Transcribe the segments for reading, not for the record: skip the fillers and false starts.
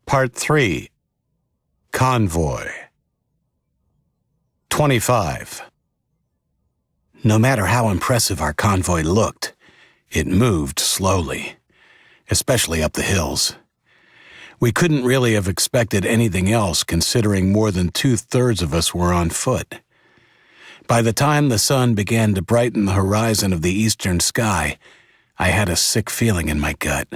Part 3. Convoy. 25. No matter how impressive our convoy looked, it moved slowly, especially up the hills. We couldn't really have expected anything else considering more than 2/3 of us were on foot. By the time the sun began to brighten the horizon of the eastern sky, I had a sick feeling in my gut.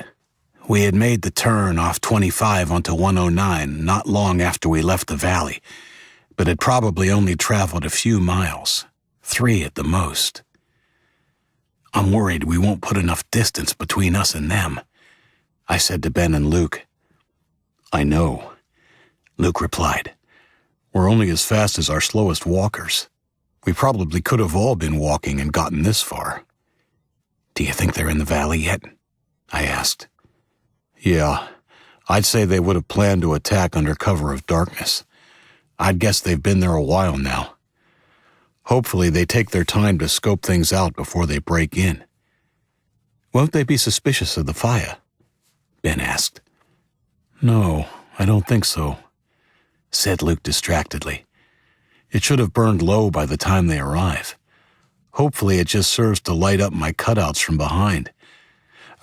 We had made the turn off 25 onto 109 not long after we left the valley, but had probably only traveled a few miles, 3 at the most. I'm worried we won't put enough distance between us and them, I said to Ben and Luke. I know, Luke replied. We're only as fast as our slowest walkers. We probably could have all been walking and gotten this far. Do you think they're in the valley yet? I asked. Yeah, I'd say they would have planned to attack under cover of darkness. I'd guess they've been there a while now. Hopefully they take their time to scope things out before they break in. Won't they be suspicious of the fire? Ben asked. No, I don't think so, said Luke distractedly. It should have burned low by the time they arrive. Hopefully it just serves to light up my cutouts from behind.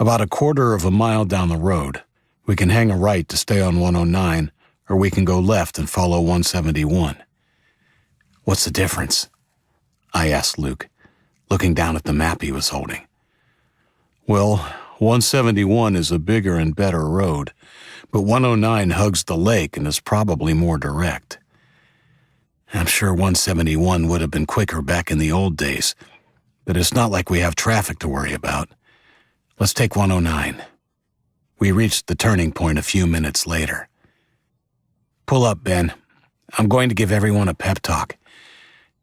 About 1/4 of a mile down the road, we can hang a right to stay on 109, or we can go left and follow 171. What's the difference? I asked Luke, looking down at the map he was holding. Well, 171 is a bigger and better road, but 109 hugs the lake and is probably more direct. I'm sure 171 would have been quicker back in the old days, but it's not like we have traffic to worry about. Let's take 109. We reached the turning point a few minutes later. Pull up, Ben. I'm going to give everyone a pep talk.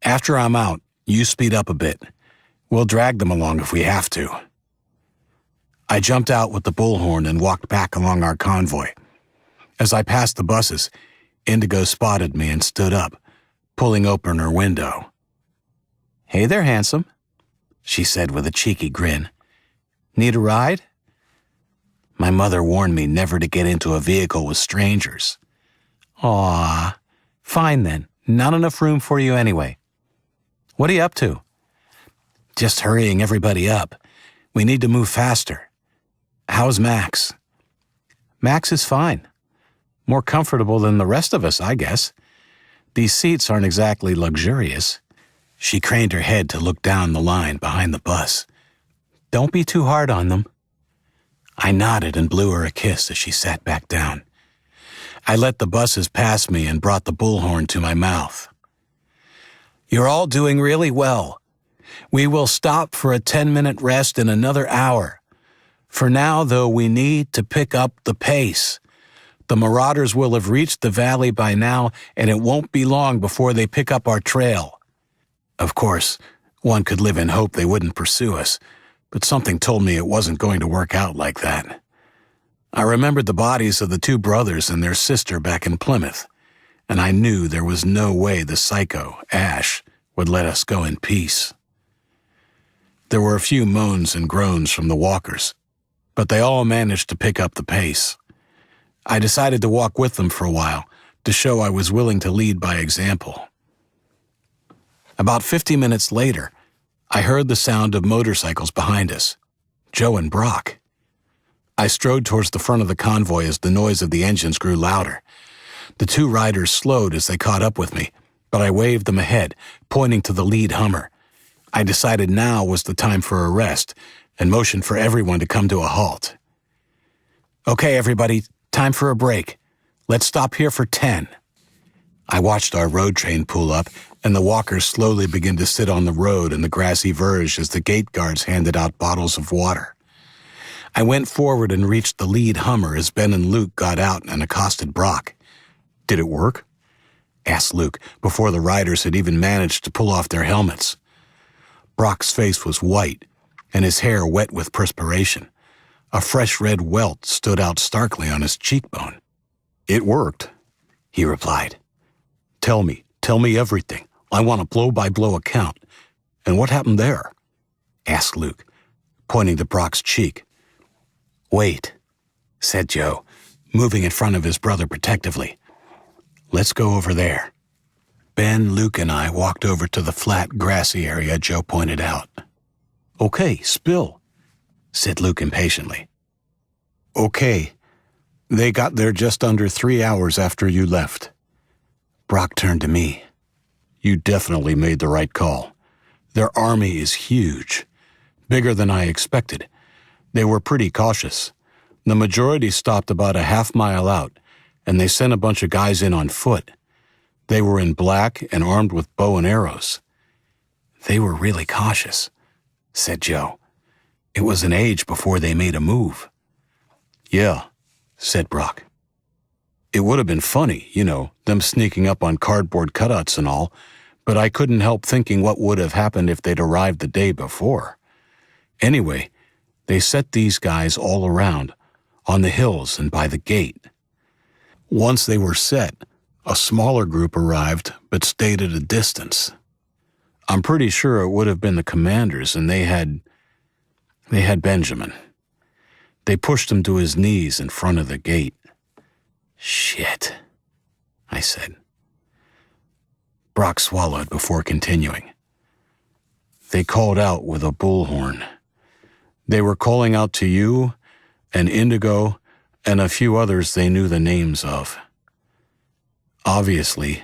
After I'm out, you speed up a bit. We'll drag them along if we have to. I jumped out with the bullhorn and walked back along our convoy. As I passed the buses, Indigo spotted me and stood up, pulling open her window. Hey there, handsome, she said with a cheeky grin. Need a ride? My mother warned me never to get into a vehicle with strangers. Aw, fine then. Not enough room for you anyway. What are you up to? Just hurrying everybody up. We need to move faster. How's Max? Max is fine. More comfortable than the rest of us, I guess. These seats aren't exactly luxurious. She craned her head to look down the line behind the bus. Don't be too hard on them. I nodded and blew her a kiss as she sat back down. I let the buses pass me and brought the bullhorn to my mouth. You're all doing really well. We will stop for a 10-minute rest in another hour. For now, though, we need to pick up the pace. The Marauders will have reached the valley by now, and it won't be long before they pick up our trail. Of course, one could live in hope they wouldn't pursue us, but something told me it wasn't going to work out like that. I remembered the bodies of the 2 brothers and their sister back in Plymouth, and I knew there was no way the psycho, Ash, would let us go in peace. There were a few moans and groans from the walkers, but they all managed to pick up the pace. I decided to walk with them for a while, to show I was willing to lead by example. About 50 minutes later, I heard the sound of motorcycles behind us. Joe and Brock. I strode towards the front of the convoy as the noise of the engines grew louder. The 2 riders slowed as they caught up with me, but I waved them ahead, pointing to the lead Hummer. I decided now was the time for a rest, and motioned for everyone to come to a halt. Okay, everybody, time for a break. Let's stop here for 10. I watched our road train pull up, and the walkers slowly begin to sit on the road in the grassy verge as the gate guards handed out bottles of water. I went forward and reached the lead Hummer as Ben and Luke got out and accosted Brock. Did it work? Asked Luke, before the riders had even managed to pull off their helmets. Brock's face was white, and his hair wet with perspiration. A fresh red welt stood out starkly on his cheekbone. It worked, he replied. Tell me everything. I want a blow-by-blow account. And what happened there? Asked Luke, pointing to Brock's cheek. Wait, said Joe, moving in front of his brother protectively. "Let's go over there." Ben, Luke, and I walked over to the flat, grassy area Joe pointed out. "Okay, spill," said Luke impatiently. "Okay. They got there just under 3 hours after you left." Brock turned to me. "You definitely made the right call. Their army is huge. Bigger than I expected. They were pretty cautious. The majority stopped about a half-mile out, and they sent a bunch of guys in on foot. They were in black and armed with bow and arrows." "They were really cautious," said Joe. "It was an age before they made a move." "Yeah," said Brock. "It would have been funny, them sneaking up on cardboard cutouts and all, but I couldn't help thinking what would have happened if they'd arrived the day before. Anyway, they set these guys all around, on the hills and by the gate. Once they were set, a smaller group arrived but stayed at a distance. I'm pretty sure it would have been the commanders, and they had Benjamin. They pushed him to his knees in front of the gate." "Shit," I said. Brock swallowed before continuing. "They called out with a bullhorn. They were calling out to you and Indigo and a few others they knew the names of. Obviously,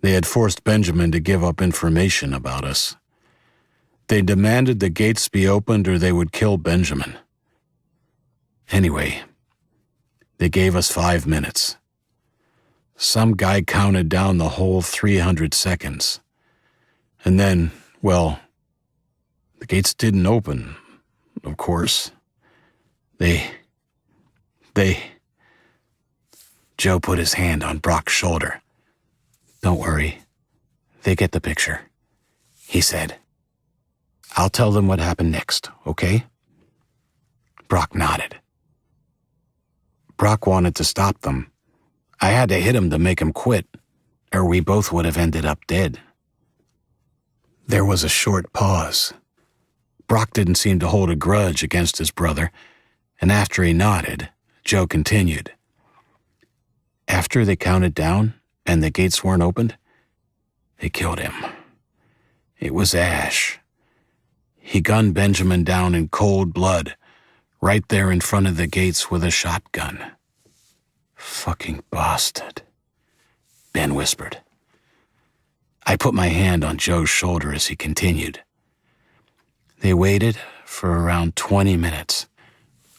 they had forced Benjamin to give up information about us. They demanded the gates be opened or they would kill Benjamin. Anyway, they gave us 5 minutes. Some guy counted down the whole 300 seconds. And then, well, the gates didn't open, of course. They... Joe put his hand on Brock's shoulder. "Don't worry. They get the picture," he said. "I'll tell them what happened next, okay?" Brock nodded. "Brock wanted to stop them. I had to hit him to make him quit, or we both would have ended up dead." There was a short pause. Brock didn't seem to hold a grudge against his brother, and after he nodded, Joe continued. "After they counted down and the gates weren't opened, they killed him. It was Ash. He gunned Benjamin down in cold blood, right there in front of the gates with a shotgun." "Fucking bastard," Ben whispered. I put my hand on Joe's shoulder as he continued. "They waited for around 20 minutes.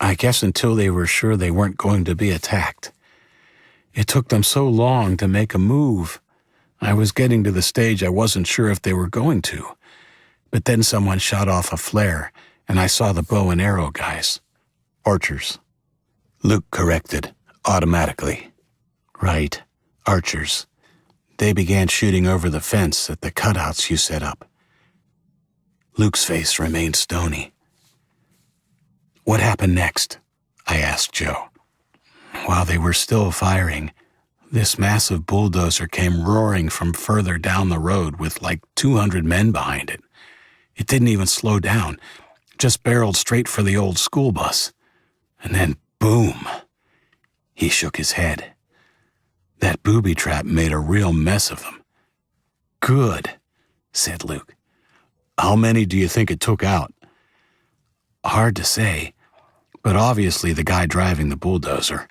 I guess until they were sure they weren't going to be attacked. It took them so long to make a move. I was getting to the stage I wasn't sure if they were going to. But then someone shot off a flare, and I saw the bow and arrow guys." "Archers," Luke corrected, automatically. "Right, archers. They began shooting over the fence at the cutouts you set up." Luke's face remained stony. "What happened next?" I asked Joe. "While they were still firing, this massive bulldozer came roaring from further down the road with like 200 men behind it. It didn't even slow down, just barreled straight for the old school bus. And then, boom!" He shook his head. "That booby trap made a real mess of them." "Good," said Luke. "How many do you think it took out?" "Hard to say, but obviously the guy driving the bulldozer.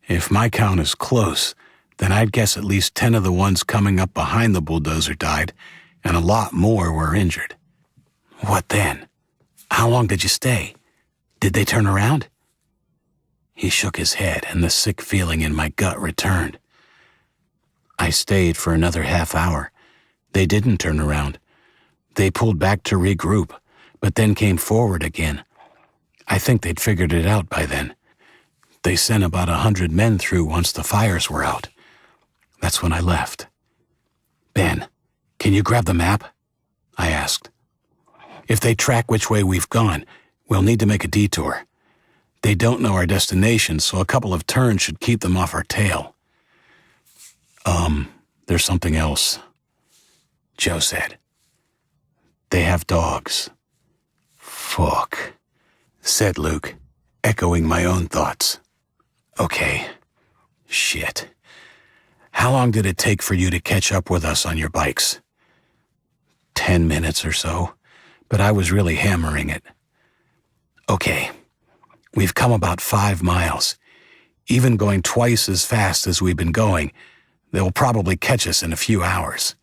If my count is close, then I'd guess at least 10 of the ones coming up behind the bulldozer died, and a lot more were injured." "What then? How long did you stay? Did they turn around?" He shook his head, and the sick feeling in my gut returned. "I stayed for another half hour. They didn't turn around. They pulled back to regroup, but then came forward again. I think they'd figured it out by then. They sent about 100 men through once the fires were out. That's when I left." "Ben, can you grab the map?" I asked. "If they track which way we've gone, we'll need to make a detour. They don't know our destination, so a couple of turns should keep them off our tail." There's something else," Joe said. "They have dogs." "Fuck," said Luke, echoing my own thoughts. "Okay, Shit. How long did it take for you to catch up with us on your bikes? 10 minutes or so, but I was really hammering it. Okay, we've come about 5 miles. Even going twice as fast as we've been going, they'll probably catch us in a few hours.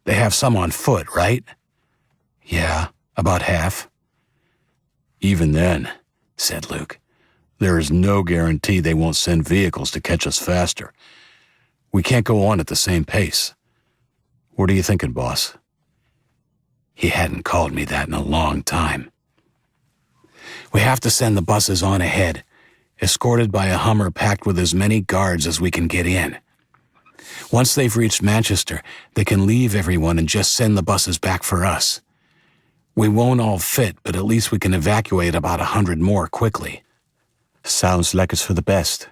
They have some on foot, right? Yeah, about half. Even then, said Luke, there is no guarantee they won't send vehicles to catch us faster. We can't go on at the same pace. What are you thinking, boss? He hadn't called me that in a long time. We have to send the buses on ahead, escorted by a Hummer packed with as many guards as we can get in. Once they've reached Manchester, they can leave everyone and just send the buses back for us. We won't all fit, but at least we can evacuate about 100 more quickly. Sounds like it's for the best,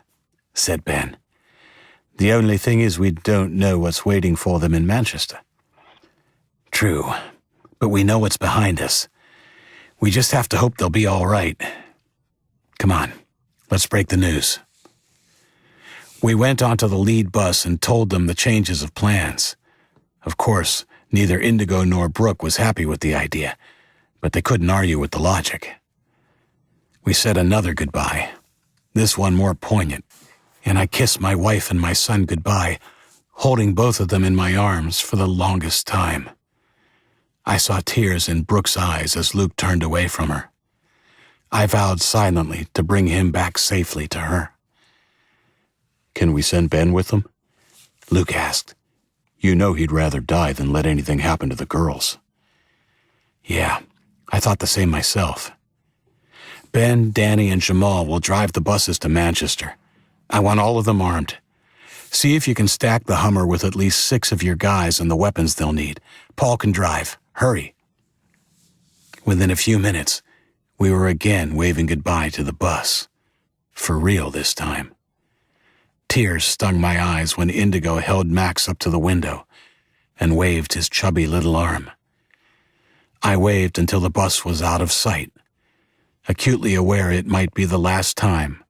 said Ben. The only thing is we don't know what's waiting for them in Manchester. True, but we know what's behind us. We just have to hope they'll be all right. Come on, let's break the news. We went onto the lead bus and told them the changes of plans. Of course, neither Indigo nor Brooke was happy with the idea, but they couldn't argue with the logic. We said another goodbye, this one more poignant, and I kissed my wife and my son goodbye, holding both of them in my arms for the longest time. I saw tears in Brooke's eyes as Luke turned away from her. I vowed silently to bring him back safely to her. Can we send Ben with them? Luke asked. You know he'd rather die than let anything happen to the girls. Yeah, I thought the same myself. Ben, Danny, and Jamal will drive the buses to Manchester. I want all of them armed. See if you can stack the Hummer with at least 6 of your guys and the weapons they'll need. Paul can drive. Hurry. Within a few minutes, we were again waving goodbye to the bus. For real this time. Tears stung my eyes when Indigo held Max up to the window and waved his chubby little arm. I waved until the bus was out of sight, acutely aware it might be the last time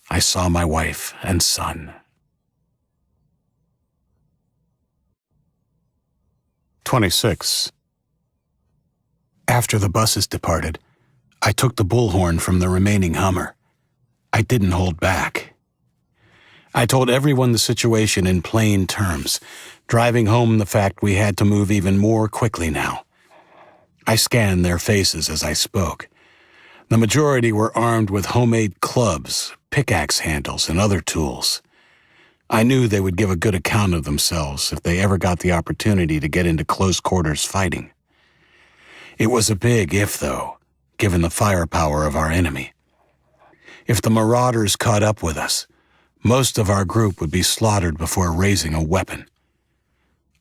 I saw my wife and son. 26. After the buses departed, I took the bullhorn from the remaining Hummer. I didn't hold back. I told everyone the situation in plain terms, driving home the fact we had to move even more quickly now. I scanned their faces as I spoke. The majority were armed with homemade clubs, pickaxe handles, and other tools. I knew they would give a good account of themselves if they ever got the opportunity to get into close quarters fighting. It was a big if, though, given the firepower of our enemy. If the Marauders caught up with us, most of our group would be slaughtered before raising a weapon.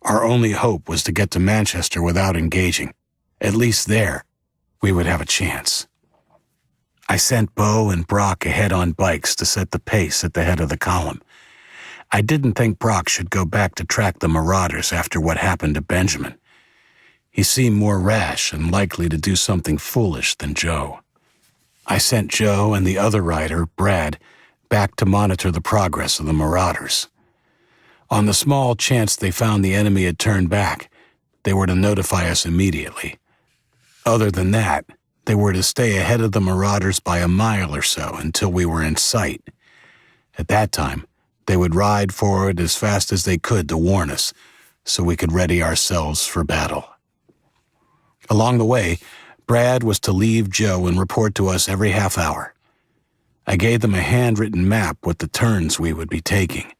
Our only hope was to get to Manchester without engaging. At least there, we would have a chance. I sent Bo and Brock ahead on bikes to set the pace at the head of the column. I didn't think Brock should go back to track the Marauders after what happened to Benjamin. He seemed more rash and likely to do something foolish than Joe. I sent Joe and the other rider, Brad, back to monitor the progress of the Marauders. On the small chance they found the enemy had turned back, they were to notify us immediately. Other than that, they were to stay ahead of the Marauders by a mile or so until we were in sight. At that time, they would ride forward as fast as they could to warn us, so we could ready ourselves for battle. Along the way, Brad was to leave Joe and report to us every half hour. I gave them a handwritten map with the turns we would be taking.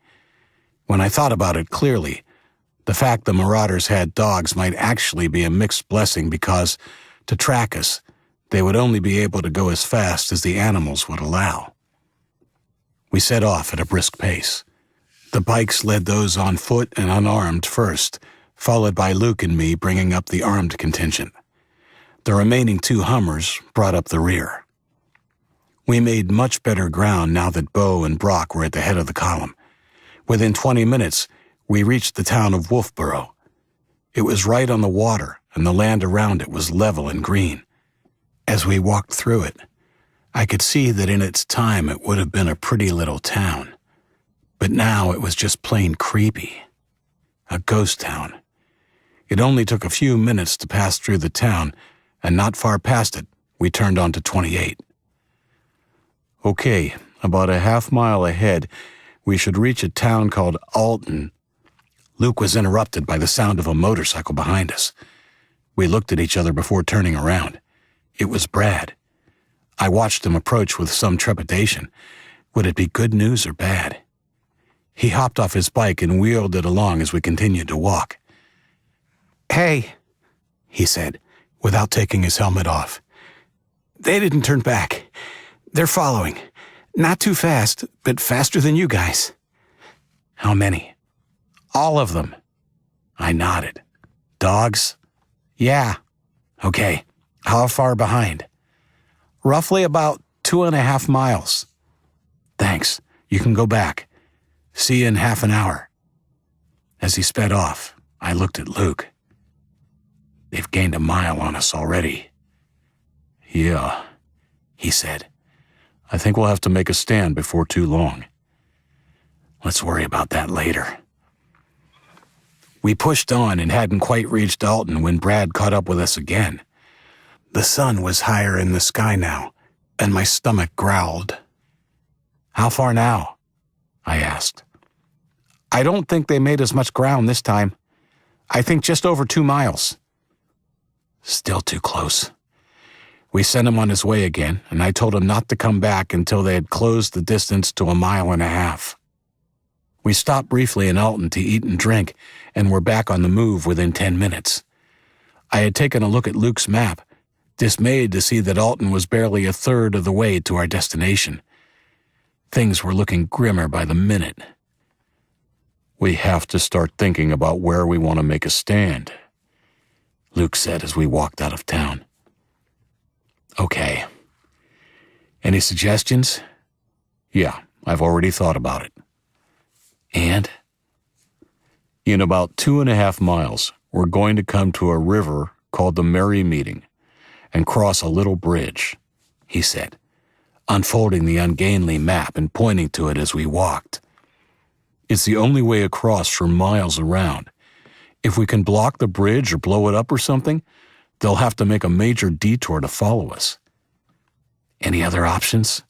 When I thought about it clearly, the fact the Marauders had dogs might actually be a mixed blessing because, to track us, they would only be able to go as fast as the animals would allow. We set off at a brisk pace. The bikes led those on foot and unarmed first, followed by Luke and me bringing up the armed contingent. The remaining 2 Hummers brought up the rear. We made much better ground now that Bo and Brock were at the head of the column. Within 20 minutes, we reached the town of Wolfeboro. It was right on the water, and the land around it was level and green. As we walked through it, I could see that in its time it would have been a pretty little town. But now it was just plain creepy. A ghost town. It only took a few minutes to pass through the town, and not far past it, we turned onto 28. Okay, about a half-mile ahead, we should reach a town called Alton. Luke was interrupted by the sound of a motorcycle behind us. We looked at each other before turning around. It was Brad. I watched him approach with some trepidation. Would it be good news or bad? He hopped off his bike and wheeled it along as we continued to walk. "Hey," he said, without taking his helmet off. "They didn't turn back. They're following. Not too fast, but faster than you guys." "How many?" "All of them." I nodded. "Dogs?" "Yeah." "Okay. How far behind?" "Roughly about 2.5 miles." "Thanks. You can go back. See you in half an hour." As he sped off, I looked at Luke. "They've gained a mile on us already." "Yeah," he said. "I think we'll have to make a stand before too long." "Let's worry about that later." We pushed on and hadn't quite reached Alton when Brad caught up with us again. The sun was higher in the sky now, and my stomach growled. "How far now?" I asked. "I don't think they made as much ground this time. I think just over 2 miles. Still too close. We sent him on his way again, and I told him not to come back until they had closed the distance to 1.5 miles. We stopped briefly in Alton to eat and drink, and were back on the move within 10 minutes. I had taken a look at Luke's map, dismayed to see that Alton was barely a third of the way to our destination. Things were looking grimmer by the minute. "We have to start thinking about where we want to make a stand," Luke said as we walked out of town. "Okay. Any suggestions?" "Yeah, I've already thought about it." "And?" "In about 2.5 miles, we're going to come to a river called the Merry Meeting and cross a little bridge," he said, unfolding the ungainly map and pointing to it as we walked. "It's the only way across for miles around. If we can block the bridge or blow it up or something, they'll have to make a major detour to follow us." "Any other options?"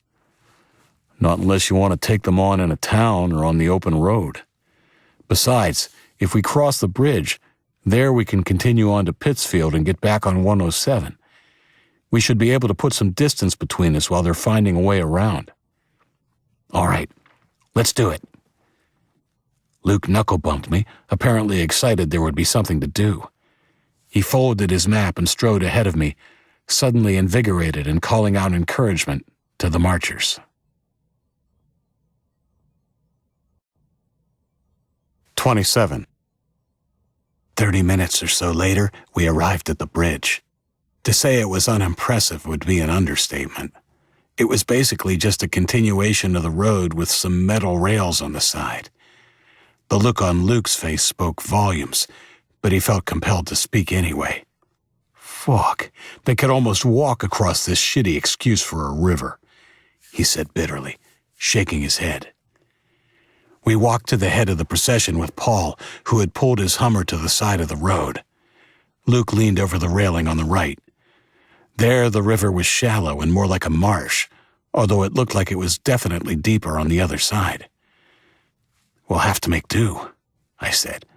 "Not unless you want to take them on in a town or on the open road. Besides, if we cross the bridge, there we can continue on to Pittsfield and get back on 107. We should be able to put some distance between us while they're finding a way around." "All right, let's do it." Luke knuckle-bumped me, apparently excited there would be something to do. He folded his map and strode ahead of me, suddenly invigorated and calling out encouragement to the marchers. 27. 30 minutes or so later, we arrived at the bridge. To say it was unimpressive would be an understatement. It was basically just a continuation of the road with some metal rails on the side. The look on Luke's face spoke volumes, but he felt compelled to speak anyway. "Fuck, they could almost walk across this shitty excuse for a river," he said bitterly, shaking his head. We walked to the head of the procession with Paul, who had pulled his Hummer to the side of the road. Luke leaned over the railing on the right. There the river was shallow and more like a marsh, although it looked like it was definitely deeper on the other side. "We'll have to make do," I said.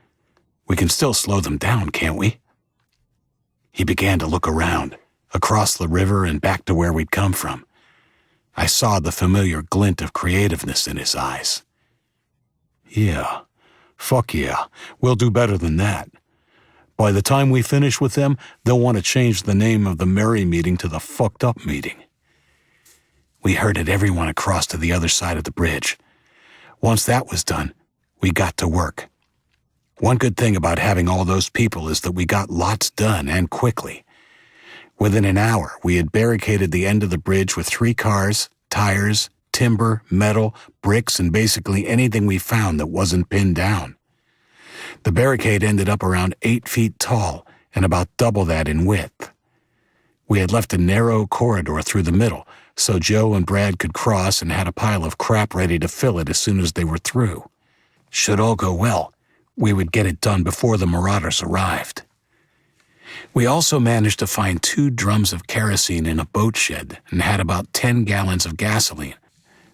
"We can still slow them down, can't we?" He began to look around, across the river and back to where we'd come from. I saw the familiar glint of creativeness in his eyes. "Yeah, fuck yeah, we'll do better than that. By the time we finish with them, they'll want to change the name of the Merry Meeting to the Fucked Up Meeting." We herded everyone across to the other side of the bridge. Once that was done, we got to work. One good thing about having all those people is that we got lots done and quickly. Within an hour, we had barricaded the end of the bridge with 3 cars, tires, timber, metal, bricks, and basically anything we found that wasn't pinned down. The barricade ended up around 8 feet tall and about double that in width. We had left a narrow corridor through the middle, so Joe and Brad could cross and had a pile of crap ready to fill it as soon as they were through. Should all go well, we would get it done before the Marauders arrived. We also managed to find 2 drums of kerosene in a boat shed and had about 10 gallons of gasoline,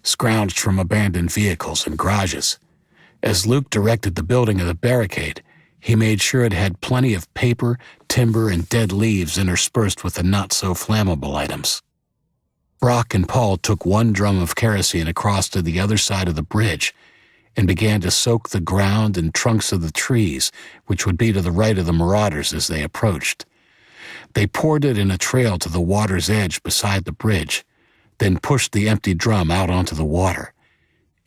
scrounged from abandoned vehicles and garages. As Luke directed the building of the barricade, he made sure it had plenty of paper, timber, and dead leaves interspersed with the not-so-flammable items. Brock and Paul took 1 drum of kerosene across to the other side of the bridge and began to soak the ground and trunks of the trees, which would be to the right of the Marauders as they approached. They poured it in a trail to the water's edge beside the bridge, then pushed the empty drum out onto the water.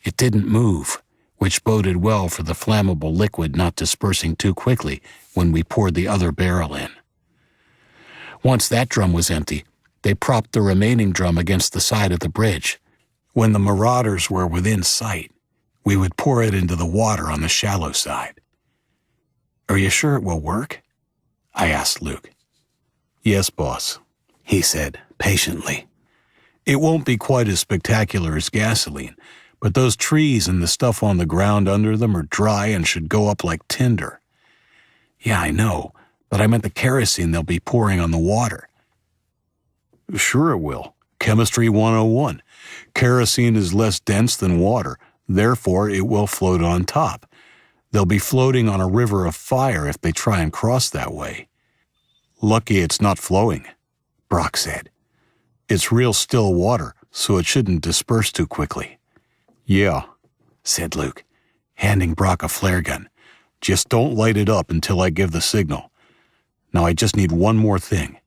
It didn't move, which boded well for the flammable liquid not dispersing too quickly when we poured the other barrel in. Once that drum was empty, they propped the remaining drum against the side of the bridge. When the Marauders were within sight, we would pour it into the water on the shallow side. "Are you sure it will work?" I asked Luke. "Yes, boss," he said patiently. "It won't be quite as spectacular as gasoline, but those trees and the stuff on the ground under them are dry and should go up like tinder." "Yeah, I know, but I meant the kerosene they'll be pouring on the water." "Sure it will. Chemistry 101. Kerosene is less dense than water, therefore it will float on top. They'll be floating on a river of fire if they try and cross that way." "Lucky it's not flowing," Brock said. "It's real still water, so it shouldn't disperse too quickly." "Yeah," said Luke, handing Brock a flare gun. "Just don't light it up until I give the signal. Now I just need one more thing."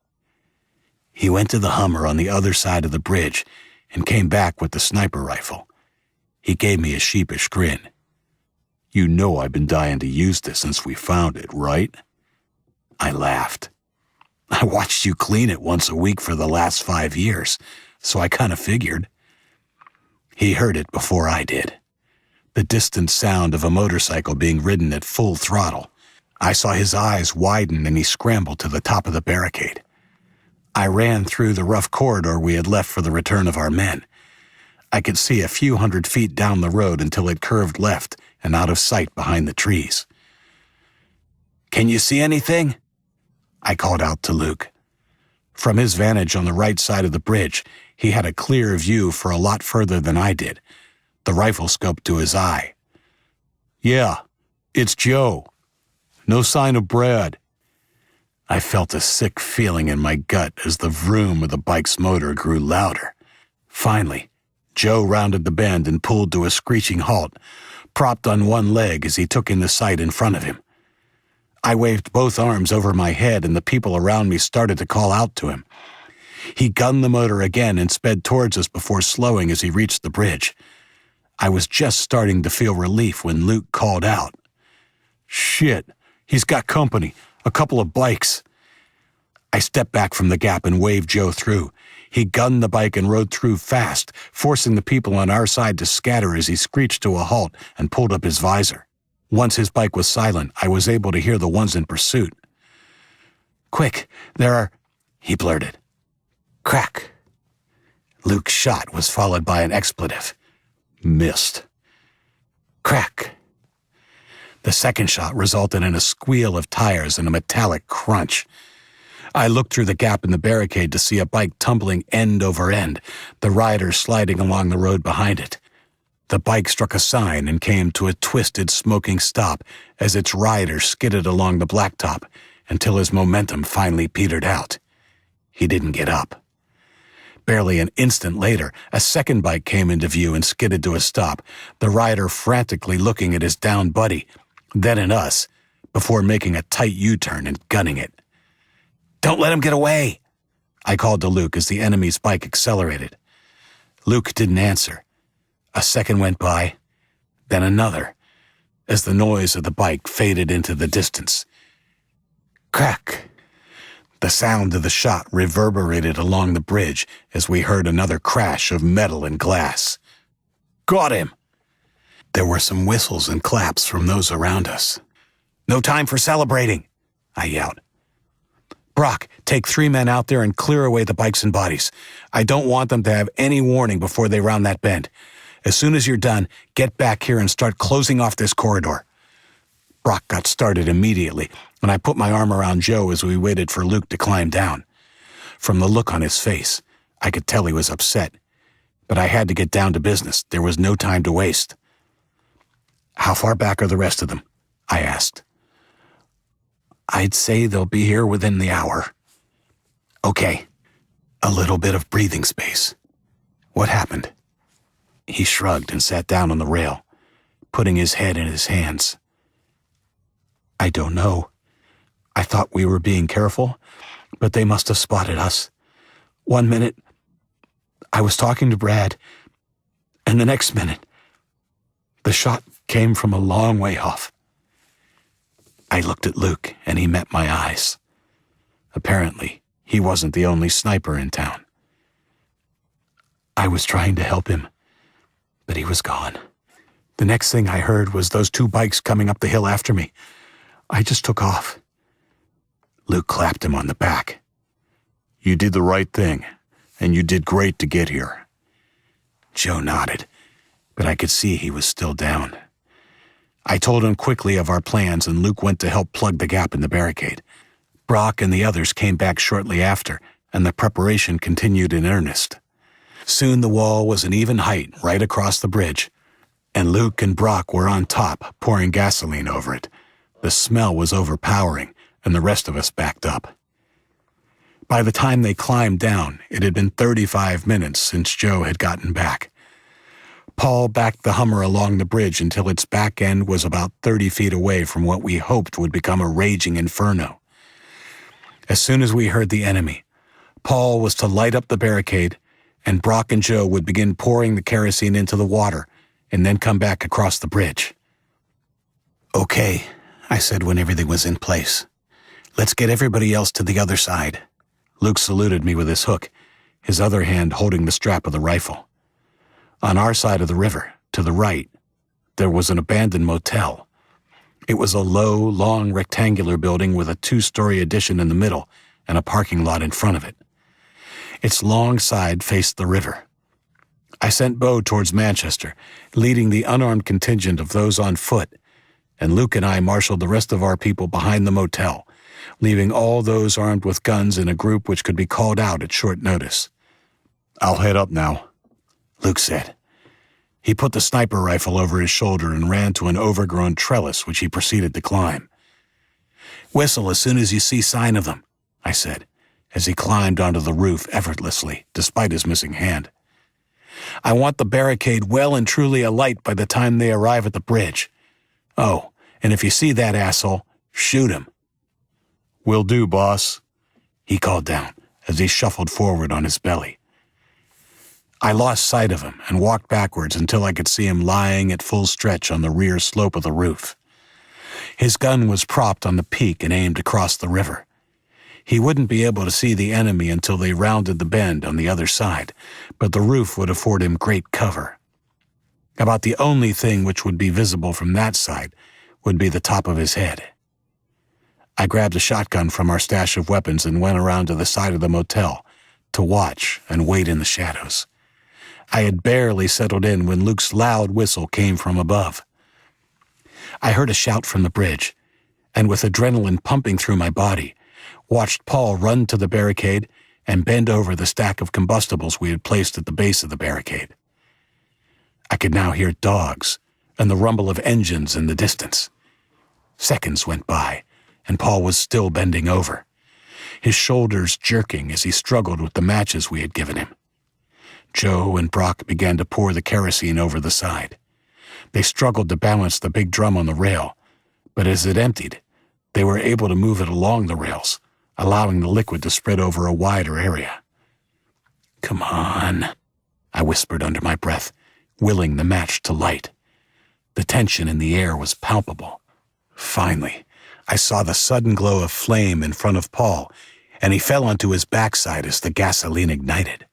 He went to the Hummer on the other side of the bridge and came back with the sniper rifle. He gave me a sheepish grin. "You know I've been dying to use this since we found it, right?" I laughed. "I watched you clean it once a week for the last 5 years, so I kind of figured." He heard it before I did. The distant sound of a motorcycle being ridden at full throttle. I saw his eyes widen and he scrambled to the top of the barricade. I ran through the rough corridor we had left for the return of our men. I could see a few 100 feet down the road until it curved left and out of sight behind the trees. "Can you see anything?" I called out to Luke. From his vantage on the right side of the bridge, he had a clear view for a lot further than I did, the rifle scoped to his eye. "Yeah, it's Joe. No sign of Brad." I felt a sick feeling in my gut as the vroom of the bike's motor grew louder. Finally, Joe rounded the bend and pulled to a screeching halt, propped on one leg as he took in the sight in front of him. I waved both arms over my head and the people around me started to call out to him. He gunned the motor again and sped towards us before slowing as he reached the bridge. I was just starting to feel relief when Luke called out. "Shit, he's got company, a couple of bikes." I stepped back from the gap and waved Joe through. He gunned the bike and rode through fast, forcing the people on our side to scatter as he screeched to a halt and pulled up his visor. Once his bike was silent, I was able to hear the ones in pursuit. "Quick, there are," he blurted. Crack. Luke's shot was followed by an expletive. Missed. Crack. The second shot resulted in a squeal of tires and a metallic crunch. I looked through the gap in the barricade to see a bike tumbling end over end, the rider sliding along the road behind it. The bike struck a sign and came to a twisted, smoking stop as its rider skidded along the blacktop until his momentum finally petered out. He didn't get up. Barely an instant later, a second bike came into view and skidded to a stop, the rider frantically looking at his downed buddy, then at us, before making a tight U-turn and gunning it. "Don't let him get away," I called to Luke as the enemy's bike accelerated. Luke didn't answer. A second went by, then another, as the noise of the bike faded into the distance. Crack! The sound of the shot reverberated along the bridge as we heard another crash of metal and glass. "Got him!" There were some whistles and claps from those around us. "No time for celebrating," I yelled. Brock, take 3 men out there and clear away the bikes and bodies. I don't want them to have any warning before they round that bend. As soon as you're done, get back here and start closing off this corridor." Brock got started immediately, and I put my arm around Joe as we waited for Luke to climb down. From the look on his face, I could tell he was upset, but I had to get down to business. There was no time to waste. "How far back are the rest of them?" I asked. "I'd say they'll be here within the hour." "Okay." A little bit of breathing space. "What happened?" He shrugged and sat down on the rail, putting his head in his hands. "I don't know. I thought we were being careful, but they must have spotted us. One minute, I was talking to Brad, and the next minute, the shot came from a long way off." I looked at Luke, and he met my eyes. Apparently, he wasn't the only sniper in town. I was trying to help him, but he was gone. The next thing I heard was those 2 bikes coming up the hill after me. I just took off. Luke clapped him on the back. "You did the right thing, and you did great to get here." Joe nodded, but I could see he was still down. I told him quickly of our plans, and Luke went to help plug the gap in the barricade. Brock and the others came back shortly after, and the preparation continued in earnest. Soon the wall was an even height right across the bridge, and Luke and Brock were on top, pouring gasoline over it. The smell was overpowering, and the rest of us backed up. By the time they climbed down, it had been 35 minutes since Joe had gotten back. Paul backed the Hummer along the bridge until its back end was about 30 feet away from what we hoped would become a raging inferno. As soon as we heard the enemy, Paul was to light up the barricade, and Brock and Joe would begin pouring the kerosene into the water and then come back across the bridge. "Okay," I said when everything was in place. "Let's get everybody else to the other side." Luke saluted me with his hook, his other hand holding the strap of the rifle. On our side of the river, to the right, there was an abandoned motel. It was a low, long rectangular building with a 2-story addition in the middle and a parking lot in front of it. Its long side faced the river. I sent Bo towards Manchester, leading the unarmed contingent of those on foot, and Luke and I marshaled the rest of our people behind the motel, leaving all those armed with guns in a group which could be called out at short notice. "I'll head up now," Luke said. He put the sniper rifle over his shoulder and ran to an overgrown trellis which he proceeded to climb. "Whistle as soon as you see sign of them," I said, as he climbed onto the roof effortlessly, despite his missing hand. "I want the barricade well and truly alight by the time they arrive at the bridge. Oh, and if you see that asshole, shoot him." "Will do, boss," he called down as he shuffled forward on his belly. I lost sight of him and walked backwards until I could see him lying at full stretch on the rear slope of the roof. His gun was propped on the peak and aimed across the river. He wouldn't be able to see the enemy until they rounded the bend on the other side, but the roof would afford him great cover. About the only thing which would be visible from that side would be the top of his head. I grabbed a shotgun from our stash of weapons and went around to the side of the motel to watch and wait in the shadows. I had barely settled in when Luke's loud whistle came from above. I heard a shout from the bridge, and with adrenaline pumping through my body, watched Paul run to the barricade and bend over the stack of combustibles we had placed at the base of the barricade. I could now hear dogs and the rumble of engines in the distance. Seconds went by, and Paul was still bending over, his shoulders jerking as he struggled with the matches we had given him. Joe and Brock began to pour the kerosene over the side. They struggled to balance the big drum on the rail, but as it emptied, they were able to move it along the rails, allowing the liquid to spread over a wider area. "Come on," I whispered under my breath, willing the match to light. The tension in the air was palpable. Finally, I saw the sudden glow of flame in front of Paul, and he fell onto his backside as the gasoline ignited.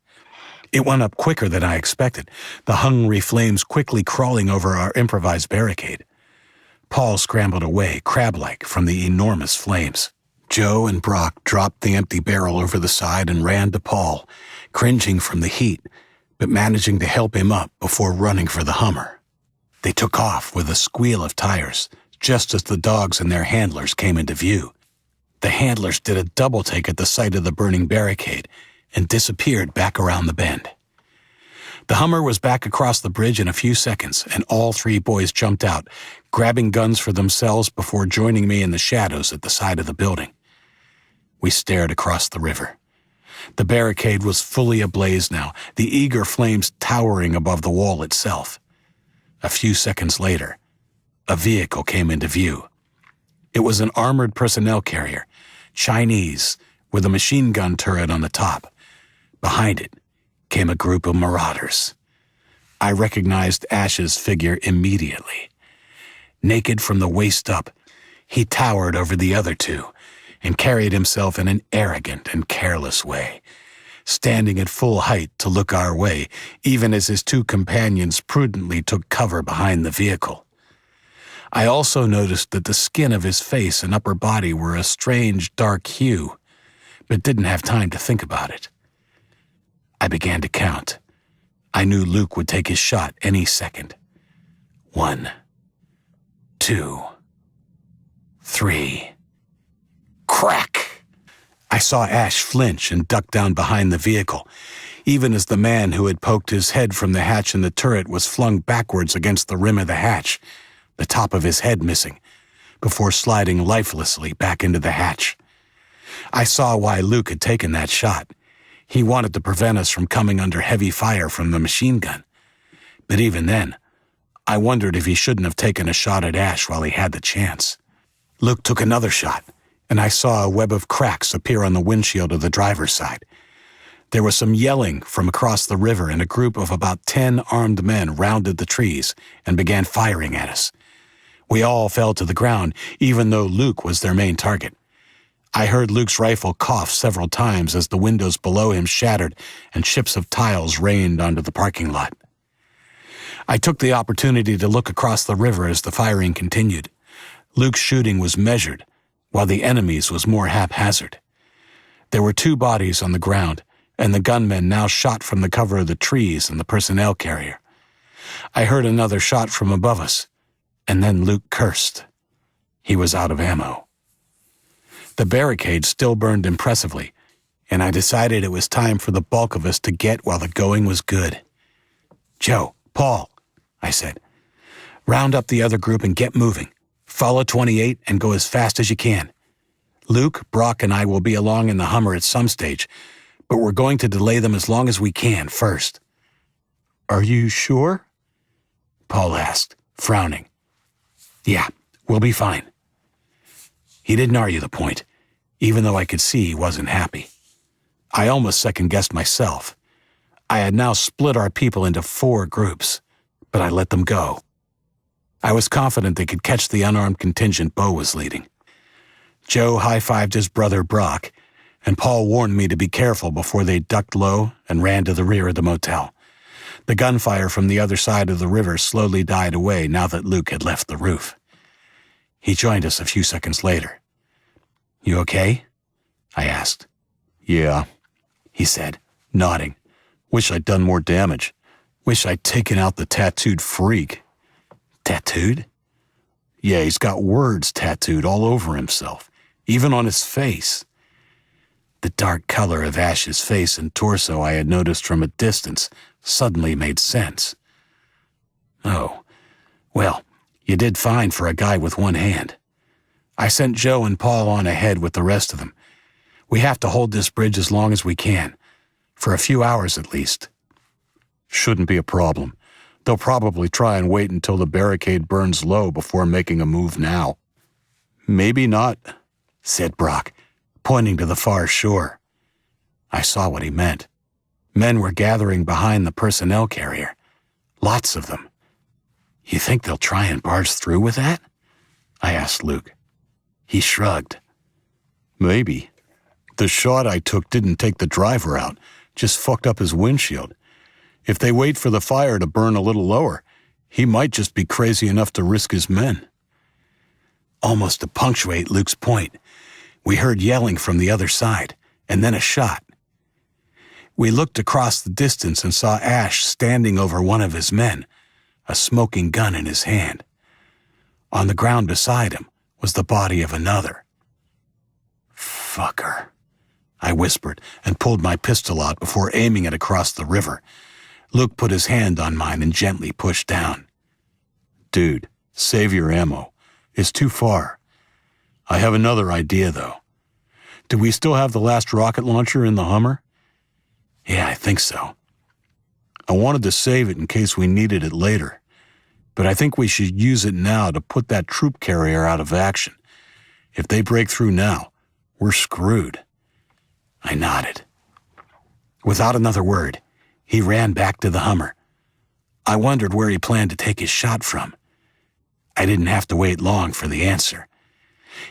It went up quicker than I expected, the hungry flames quickly crawling over our improvised barricade. Paul scrambled away, crab-like, from the enormous flames. Joe and Brock dropped the empty barrel over the side and ran to Paul, cringing from the heat, but managing to help him up before running for the Hummer. They took off with a squeal of tires, just as the dogs and their handlers came into view. The handlers did a double take at the sight of the burning barricade and disappeared back around the bend. The Hummer was back across the bridge in a few seconds, and all three boys jumped out, grabbing guns for themselves before joining me in the shadows at the side of the building. We stared across the river. The barricade was fully ablaze now, the eager flames towering above the wall itself. A few seconds later, a vehicle came into view. It was an armored personnel carrier, Chinese, with a machine gun turret on the top. Behind it came a group of marauders. I recognized Ash's figure immediately. Naked from the waist up, he towered over the other two and carried himself in an arrogant and careless way, standing at full height to look our way, even as his two companions prudently took cover behind the vehicle. I also noticed that the skin of his face and upper body were a strange dark hue, but didn't have time to think about it. I began to count. I knew Luke would take his shot any second. 1, 2, 3. Crack! I saw Ash flinch and duck down behind the vehicle, even as the man who had poked his head from the hatch in the turret was flung backwards against the rim of the hatch, the top of his head missing, before sliding lifelessly back into the hatch. I saw why Luke had taken that shot. He wanted to prevent us from coming under heavy fire from the machine gun. But even then, I wondered if he shouldn't have taken a shot at Ash while he had the chance. Luke took another shot, and I saw a web of cracks appear on the windshield of the driver's side. There was some yelling from across the river, and a group of about 10 armed men rounded the trees and began firing at us. We all fell to the ground, even though Luke was their main target. I heard Luke's rifle cough several times as the windows below him shattered and chips of tiles rained onto the parking lot. I took the opportunity to look across the river as the firing continued. Luke's shooting was measured, while the enemy's was more haphazard. There were 2 bodies on the ground, and the gunmen now shot from the cover of the trees and the personnel carrier. I heard another shot from above us, and then Luke cursed. He was out of ammo. The barricade still burned impressively, and I decided it was time for the bulk of us to get while the going was good. "Joe, Paul," I said, "round up the other group and get moving. Follow 28 and go as fast as you can. Luke, Brock, and I will be along in the Hummer at some stage, but we're going to delay them as long as we can first." "Are you sure?" Paul asked, frowning. "Yeah, we'll be fine." He didn't argue the point, even though I could see he wasn't happy. I almost second-guessed myself. I had now split our people into 4 groups, but I let them go. I was confident they could catch the unarmed contingent Bo was leading. Joe high-fived his brother Brock, and Paul warned me to be careful before they ducked low and ran to the rear of the motel. The gunfire from the other side of the river slowly died away now that Luke had left the roof. He joined us a few seconds later. "You okay?" I asked. "Yeah," he said, nodding. "Wish I'd done more damage. Wish I'd taken out the tattooed freak." "Tattooed?" "Yeah, he's got words tattooed all over himself, even on his face." The dark color of Ash's face and torso I had noticed from a distance suddenly made sense. "Oh, well, you did fine for a guy with one hand." I sent Joe and Paul on ahead with the rest of them. "We have to hold this bridge as long as we can, for a few hours at least." "Shouldn't be a problem. They'll probably try and wait until the barricade burns low before making a move now." "Maybe not," said Brock, pointing to the far shore. I saw what he meant. Men were gathering behind the personnel carrier. Lots of them. "You think they'll try and barge through with that?" I asked Luke. He shrugged. "Maybe. The shot I took didn't take the driver out, just fucked up his windshield. If they wait for the fire to burn a little lower, he might just be crazy enough to risk his men." Almost to punctuate Luke's point, We heard yelling from the other side, and then a shot. We looked across the distance and saw Ash standing over one of his men, a smoking gun in his hand. On the ground beside him was the body of another. "Fucker," I whispered and pulled my pistol out before aiming it across the river. Luke put his hand on mine and gently pushed down. "Dude, save your ammo. It's too far. I have another idea, though. Do we still have the last rocket launcher in the Hummer?" "Yeah, I think so." "I wanted to save it in case we needed it later, but I think we should use it now to put that troop carrier out of action. If they break through now, we're screwed." I nodded. Without another word, he ran back to the Hummer. I wondered where he planned to take his shot from. I didn't have to wait long for the answer.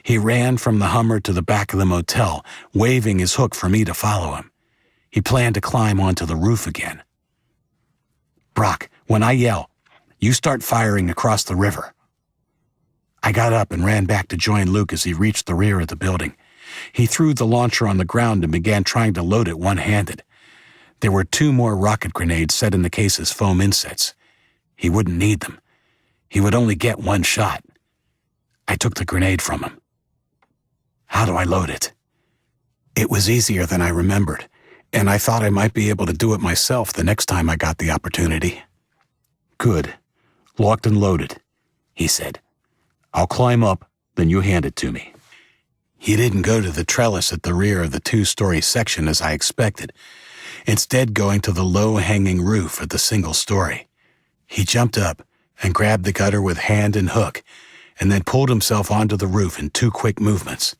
He ran from the Hummer to the back of the motel, waving his hook for me to follow him. He planned to climb onto the roof again. "Brock, when I yell, you start firing across the river." I got up and ran back to join Luke as he reached the rear of the building. He threw the launcher on the ground and began trying to load it one-handed. There were 2 more rocket grenades set in the case's foam insets. He wouldn't need them. He would only get 1 shot. I took the grenade from him. "How do I load it?" It was easier than I remembered, and I thought I might be able to do it myself the next time I got the opportunity. "Good. Locked and loaded," he said. "I'll climb up, then you hand it to me." He didn't go to the trellis at the rear of the 2-story section as I expected, instead going to the low-hanging roof of the single story. He jumped up and grabbed the gutter with hand and hook, and then pulled himself onto the roof in 2 quick movements.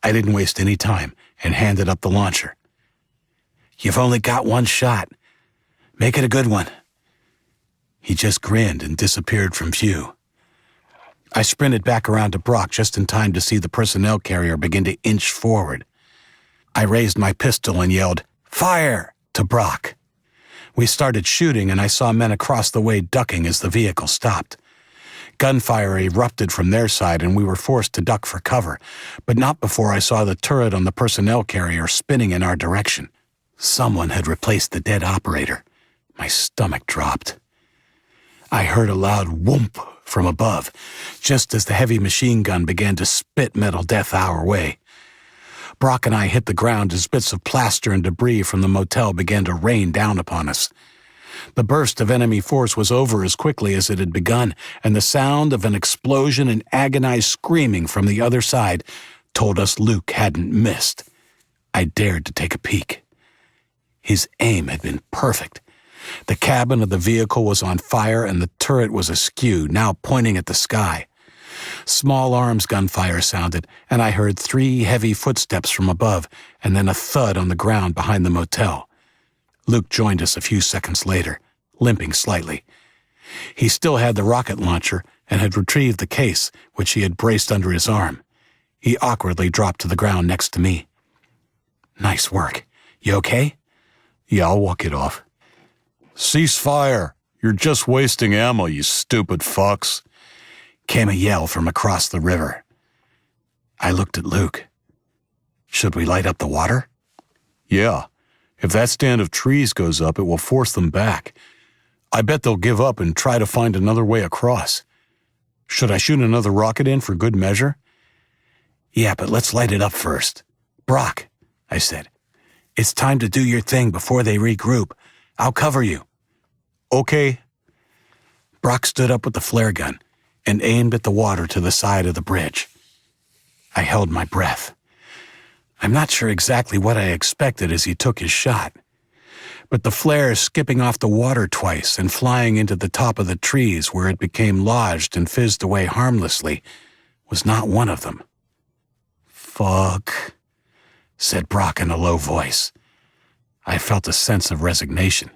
I didn't waste any time and handed up the launcher. "You've only got 1 shot. Make it a good one." He just grinned and disappeared from view. I sprinted back around to Brock just in time to see the personnel carrier begin to inch forward. I raised my pistol and yelled, "Fire!" to Brock. We started shooting, and I saw men across the way ducking as the vehicle stopped. Gunfire erupted from their side, and we were forced to duck for cover, but not before I saw the turret on the personnel carrier spinning in our direction. Someone had replaced the dead operator. My stomach dropped. I heard a loud whoomp from above, just as the heavy machine gun began to spit metal death our way. Brock and I hit the ground as bits of plaster and debris from the motel began to rain down upon us. The burst of enemy force was over as quickly as it had begun, and the sound of an explosion and agonized screaming from the other side told us Luke hadn't missed. I dared to take a peek. His aim had been perfect. The cabin of the vehicle was on fire and the turret was askew, now pointing at the sky. Small arms gunfire sounded, and I heard 3 heavy footsteps from above and then a thud on the ground behind the motel. Luke joined us a few seconds later, limping slightly. He still had the rocket launcher and had retrieved the case, which he had braced under his arm. He awkwardly dropped to the ground next to me. "Nice work. You okay?" "Yeah, I'll walk it off." "Cease fire! You're just wasting ammo, you stupid fucks," came a yell from across the river. I looked at Luke. "Should we light up the water?" "Yeah. If that stand of trees goes up, it will force them back. I bet they'll give up and try to find another way across. Should I shoot another rocket in for good measure?" "Yeah, but let's light it up first." "Brock," I said, "it's time to do your thing before they regroup. I'll cover you." "Okay." Brock stood up with the flare gun and aimed at the water to the side of the bridge. I held my breath. I'm not sure exactly what I expected as he took his shot, but the flare skipping off the water twice and flying into the top of the trees where it became lodged and fizzed away harmlessly was not one of them. "Fuck," said Brock in a low voice. I felt a sense of resignation.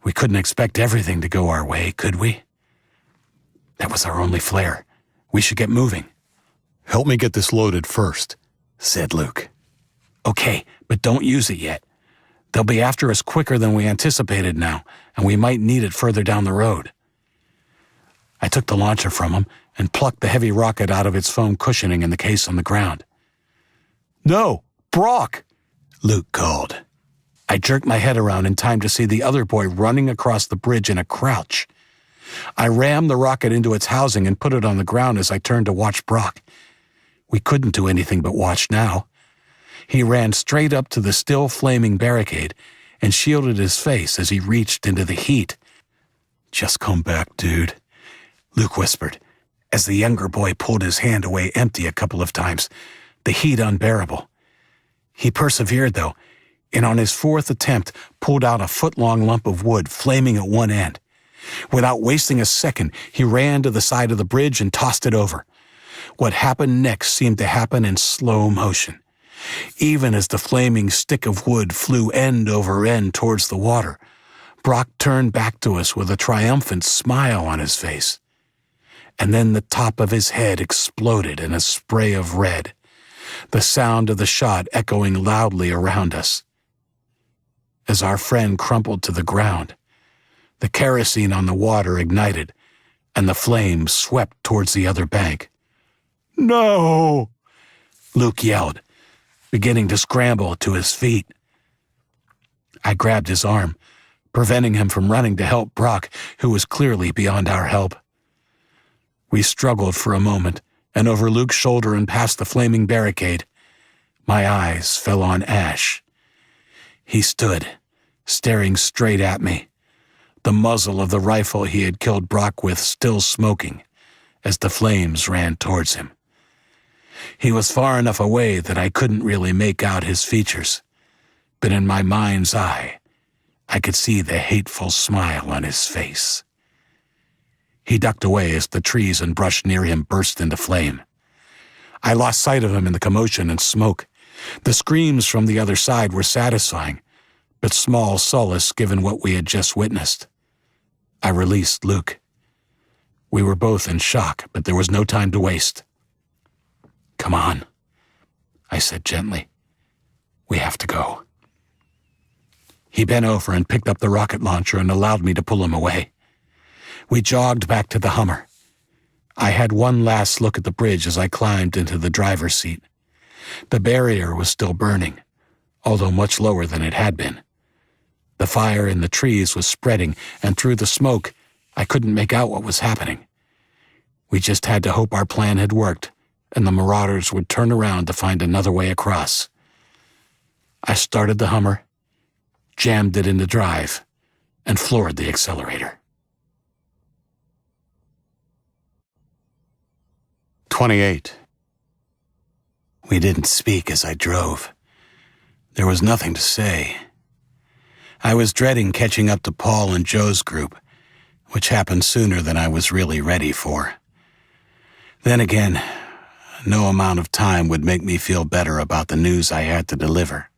We couldn't expect everything to go our way, could we? That was our only flare. We should get moving. "Help me get this loaded first," said Luke. "Okay, but don't use it yet. They'll be after us quicker than we anticipated now, and we might need it further down the road." I took the launcher from him and plucked the heavy rocket out of its foam cushioning in the case on the ground. "No, Brock!" Luke called. I jerked my head around in time to see the other boy running across the bridge in a crouch. I rammed the rocket into its housing and put it on the ground as I turned to watch Brock. We couldn't do anything but watch now. He ran straight up to the still flaming barricade and shielded his face as he reached into the heat. "Just come back, dude," Luke whispered, as the younger boy pulled his hand away empty a couple of times, the heat unbearable. He persevered, though, and on his fourth attempt pulled out a foot-long lump of wood flaming at one end. Without wasting a second, he ran to the side of the bridge and tossed it over. What happened next seemed to happen in slow motion. Even as the flaming stick of wood flew end over end towards the water, Brock turned back to us with a triumphant smile on his face. And then the top of his head exploded in a spray of red, the sound of the shot echoing loudly around us. As our friend crumpled to the ground, the kerosene on the water ignited, and the flames swept towards the other bank. "No!" Luke yelled, beginning to scramble to his feet. I grabbed his arm, preventing him from running to help Brock, who was clearly beyond our help. We struggled for a moment, and over Luke's shoulder and past the flaming barricade, my eyes fell on Ash. He stood, staring straight at me, the muzzle of the rifle he had killed Brock with still smoking as the flames ran towards him. He was far enough away that I couldn't really make out his features, but in my mind's eye, I could see the hateful smile on his face. He ducked away as the trees and brush near him burst into flame. I lost sight of him in the commotion and smoke. The screams from the other side were satisfying, but small solace given what we had just witnessed. I released Luke. We were both in shock, but there was no time to waste. "Come on," I said gently. "We have to go." He bent over and picked up the rocket launcher and allowed me to pull him away. We jogged back to the Hummer. I had one last look at the bridge as I climbed into the driver's seat. The barrier was still burning, although much lower than it had been. The fire in the trees was spreading, and through the smoke, I couldn't make out what was happening. We just had to hope our plan had worked, and the Marauders would turn around to find another way across. I started the Hummer, jammed it into drive, and floored the accelerator. 28. We didn't speak as I drove. There was nothing to say. I was dreading catching up to Paul and Joe's group, which happened sooner than I was really ready for. Then again, no amount of time would make me feel better about the news I had to deliver.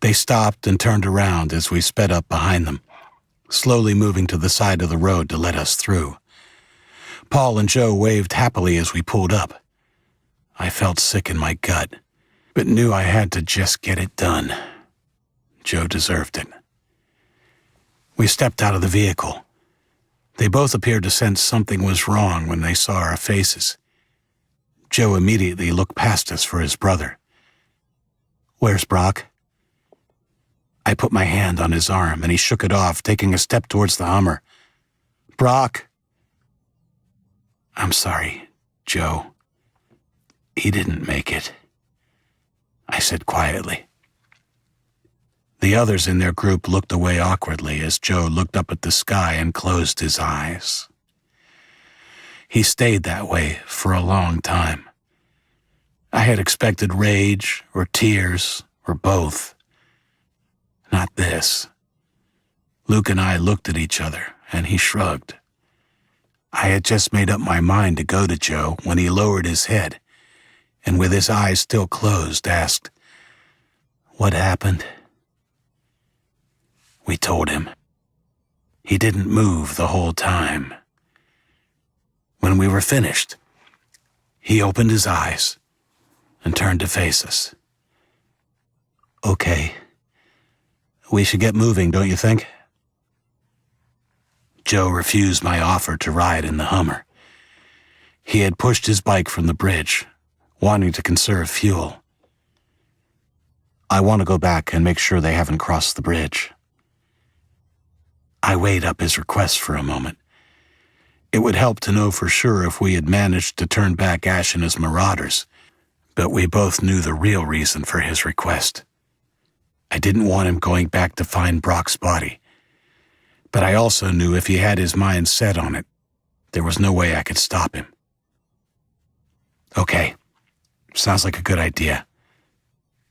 They stopped and turned around as we sped up behind them, slowly moving to the side of the road to let us through. Paul and Joe waved happily as we pulled up. I felt sick in my gut, but knew I had to just get it done. Joe deserved it. We stepped out of the vehicle. They both appeared to sense something was wrong when they saw our faces. Joe immediately looked past us for his brother. "Where's Brock?" I put my hand on his arm, and he shook it off, taking a step towards the Hummer. "Brock." "I'm sorry, Joe. He didn't make it," I said quietly. The others in their group looked away awkwardly as Joe looked up at the sky and closed his eyes. He stayed that way for a long time. I had expected rage or tears or both. Not this. Luke and I looked at each other, and he shrugged. I had just made up my mind to go to Joe when he lowered his head, and with his eyes still closed, asked, "What happened?" We told him. He didn't move the whole time. When we were finished, he opened his eyes and turned to face us. "Okay. We should get moving, don't you think?" Joe refused my offer to ride in the Hummer. He had pushed his bike from the bridge, wanting to conserve fuel. I want to go back and make sure they haven't crossed the bridge." I weighed up his request for a moment. It would help to know for sure if we had managed to turn back Ash and his marauders, but we both knew the real reason for his request. I didn't want him going back to find Brock's body, but I also knew if he had his mind set on it, there was no way I could stop him. "Okay, sounds like a good idea.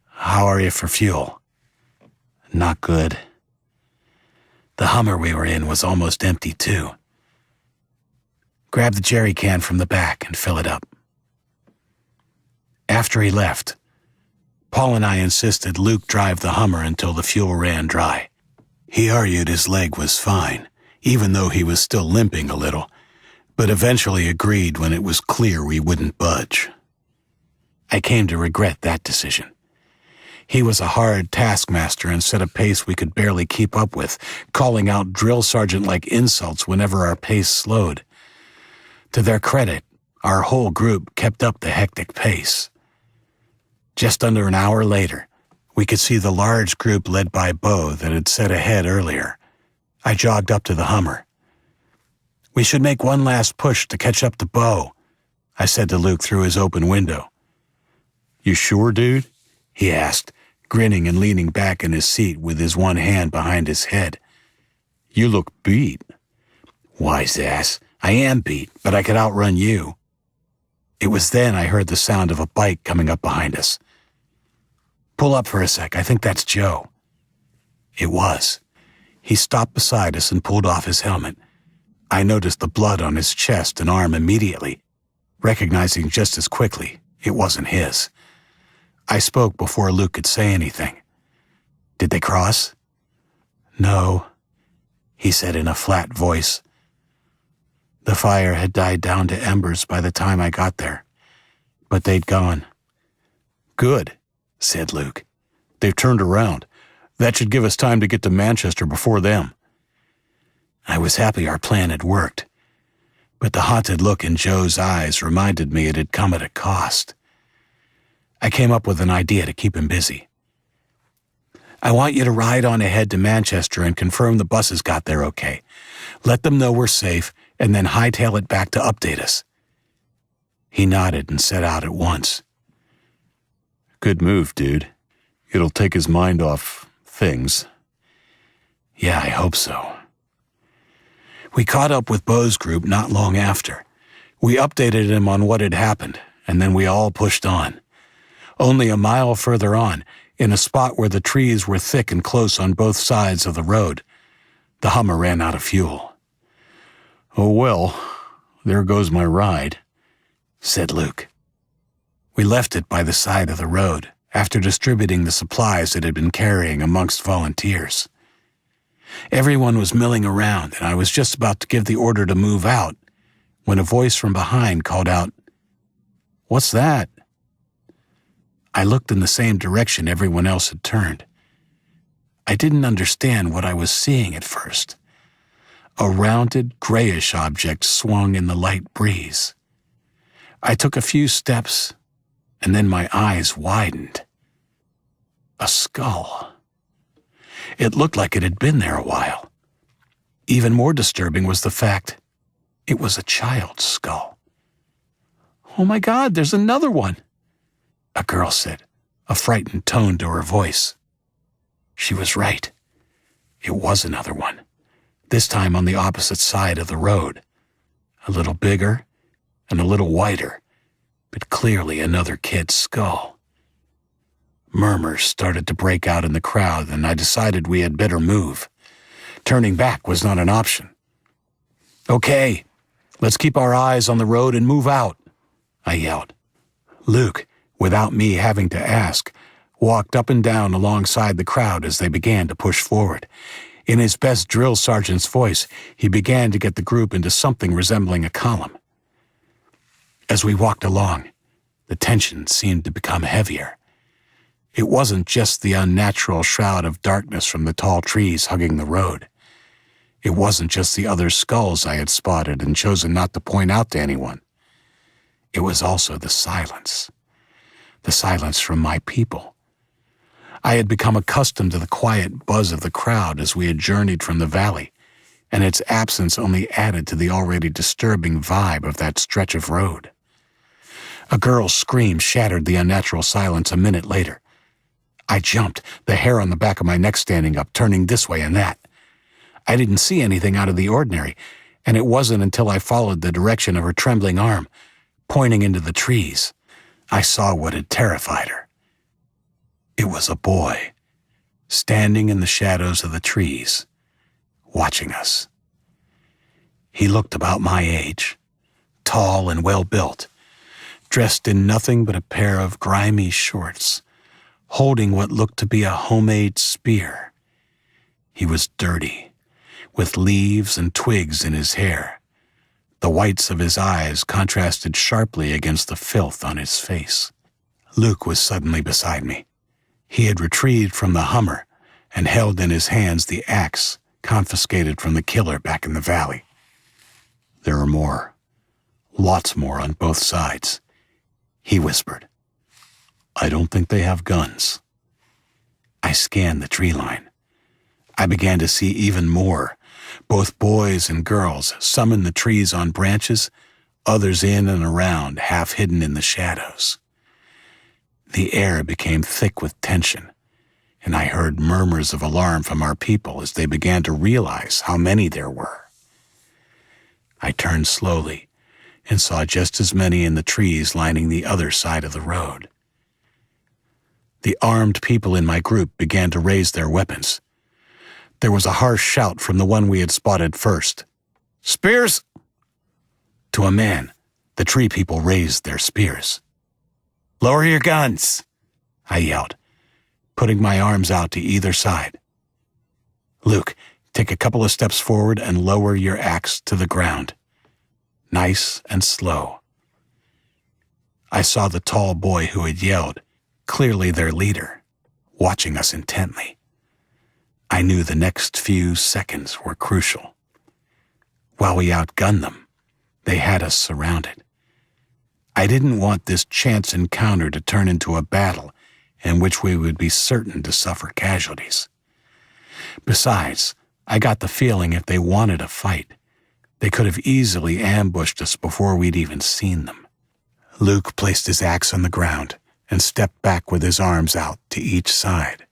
How are you for fuel?" "Not good." The Hummer we were in was almost empty, too. "Grab the jerry can from the back and fill it up." After he left, Paul and I insisted Luke drive the Hummer until the fuel ran dry. He argued his leg was fine, even though he was still limping a little, but eventually agreed when it was clear we wouldn't budge. I came to regret that decision. He was a hard taskmaster and set a pace we could barely keep up with, calling out drill sergeant-like insults whenever our pace slowed. To their credit, our whole group kept up the hectic pace. Just under an hour later, we could see the large group led by Bo that had set ahead earlier. I jogged up to the Hummer. "We should make one last push to catch up to Bo," I said to Luke through his open window. "You sure, dude?" he asked, grinning and leaning back in his seat with his one hand behind his head. "You look beat." "Wise ass. I am beat, but I could outrun you." It was then I heard the sound of a bike coming up behind us. "Pull up for a sec. I think that's Joe." It was. He stopped beside us and pulled off his helmet. I noticed the blood on his chest and arm immediately, recognizing just as quickly it wasn't his. I spoke before Luke could say anything. "Did they cross?" "No," he said in a flat voice. "The fire had died down to embers by the time I got there, but they'd gone." "Good," said Luke. "They've turned around. That should give us time to get to Manchester before them." I was happy our plan had worked, but the haunted look in Joe's eyes reminded me it had come at a cost. I came up with an idea to keep him busy. "I want you to ride on ahead to Manchester and confirm the buses got there okay. Let them know we're safe, and then hightail it back to update us." He nodded and set out at once. "Good move, dude. It'll take his mind off things." "Yeah, I hope so." We caught up with Bo's group not long after. We updated him on what had happened, and then we all pushed on. Only a mile further on, in a spot where the trees were thick and close on both sides of the road, the Hummer ran out of fuel. "Oh well, there goes my ride," said Luke. We left it by the side of the road, after distributing the supplies it had been carrying amongst volunteers. Everyone was milling around, and I was just about to give the order to move out, when a voice from behind called out, "What's that?" I looked in the same direction everyone else had turned. I didn't understand what I was seeing at first. A rounded, grayish object swung in the light breeze. I took a few steps, and then my eyes widened. A skull. It looked like it had been there a while. Even more disturbing was the fact it was a child's skull. "Oh my God, there's another one," a girl said, a frightened tone to her voice. She was right. It was another one, this time on the opposite side of the road. A little bigger and a little whiter, but clearly another kid's skull. Murmurs started to break out in the crowd, and I decided we had better move. Turning back was not an option. "Okay, let's keep our eyes on the road and move out," I yelled. Luke, without me having to ask, walked up and down alongside the crowd as they began to push forward. In his best drill sergeant's voice, he began to get the group into something resembling a column. As we walked along, the tension seemed to become heavier. It wasn't just the unnatural shroud of darkness from the tall trees hugging the road. It wasn't just the other skulls I had spotted and chosen not to point out to anyone. It was also the silence from my people. I had become accustomed to the quiet buzz of the crowd as we had journeyed from the valley, and its absence only added to the already disturbing vibe of that stretch of road. A girl's scream shattered the unnatural silence a minute later. I jumped, the hair on the back of my neck standing up, turning this way and that. I didn't see anything out of the ordinary, and it wasn't until I followed the direction of her trembling arm, pointing into the trees, I saw what had terrified her. It was a boy, standing in the shadows of the trees, watching us. He looked about my age, tall and well-built, dressed in nothing but a pair of grimy shorts, holding what looked to be a homemade spear. He was dirty, with leaves and twigs in his hair. The whites of his eyes contrasted sharply against the filth on his face. Luke was suddenly beside me. He had retrieved from the Hummer and held in his hands the axe confiscated from the killer back in the valley. "There are more. Lots more on both sides," he whispered. "I don't think they have guns." I scanned the tree line. I began to see even more, both boys and girls, some in the trees on branches, others in and around, half hidden in the shadows. The air became thick with tension, and I heard murmurs of alarm from our people as they began to realize how many there were. I turned slowly and saw just as many in the trees lining the other side of the road. The armed people in my group began to raise their weapons. There was a harsh shout from the one we had spotted first. "Spears!" To a man, the tree people raised their spears. "Lower your guns!" I yelled, putting my arms out to either side. "Luke, take a couple of steps forward and lower your axe to the ground. Nice and slow." I saw the tall boy who had yelled, clearly their leader, watching us intently. I knew the next few seconds were crucial. While we outgunned them, they had us surrounded. I didn't want this chance encounter to turn into a battle in which we would be certain to suffer casualties. Besides, I got the feeling if they wanted a fight, they could have easily ambushed us before we'd even seen them. Luke placed his axe on the ground and stepped back with his arms out to each side.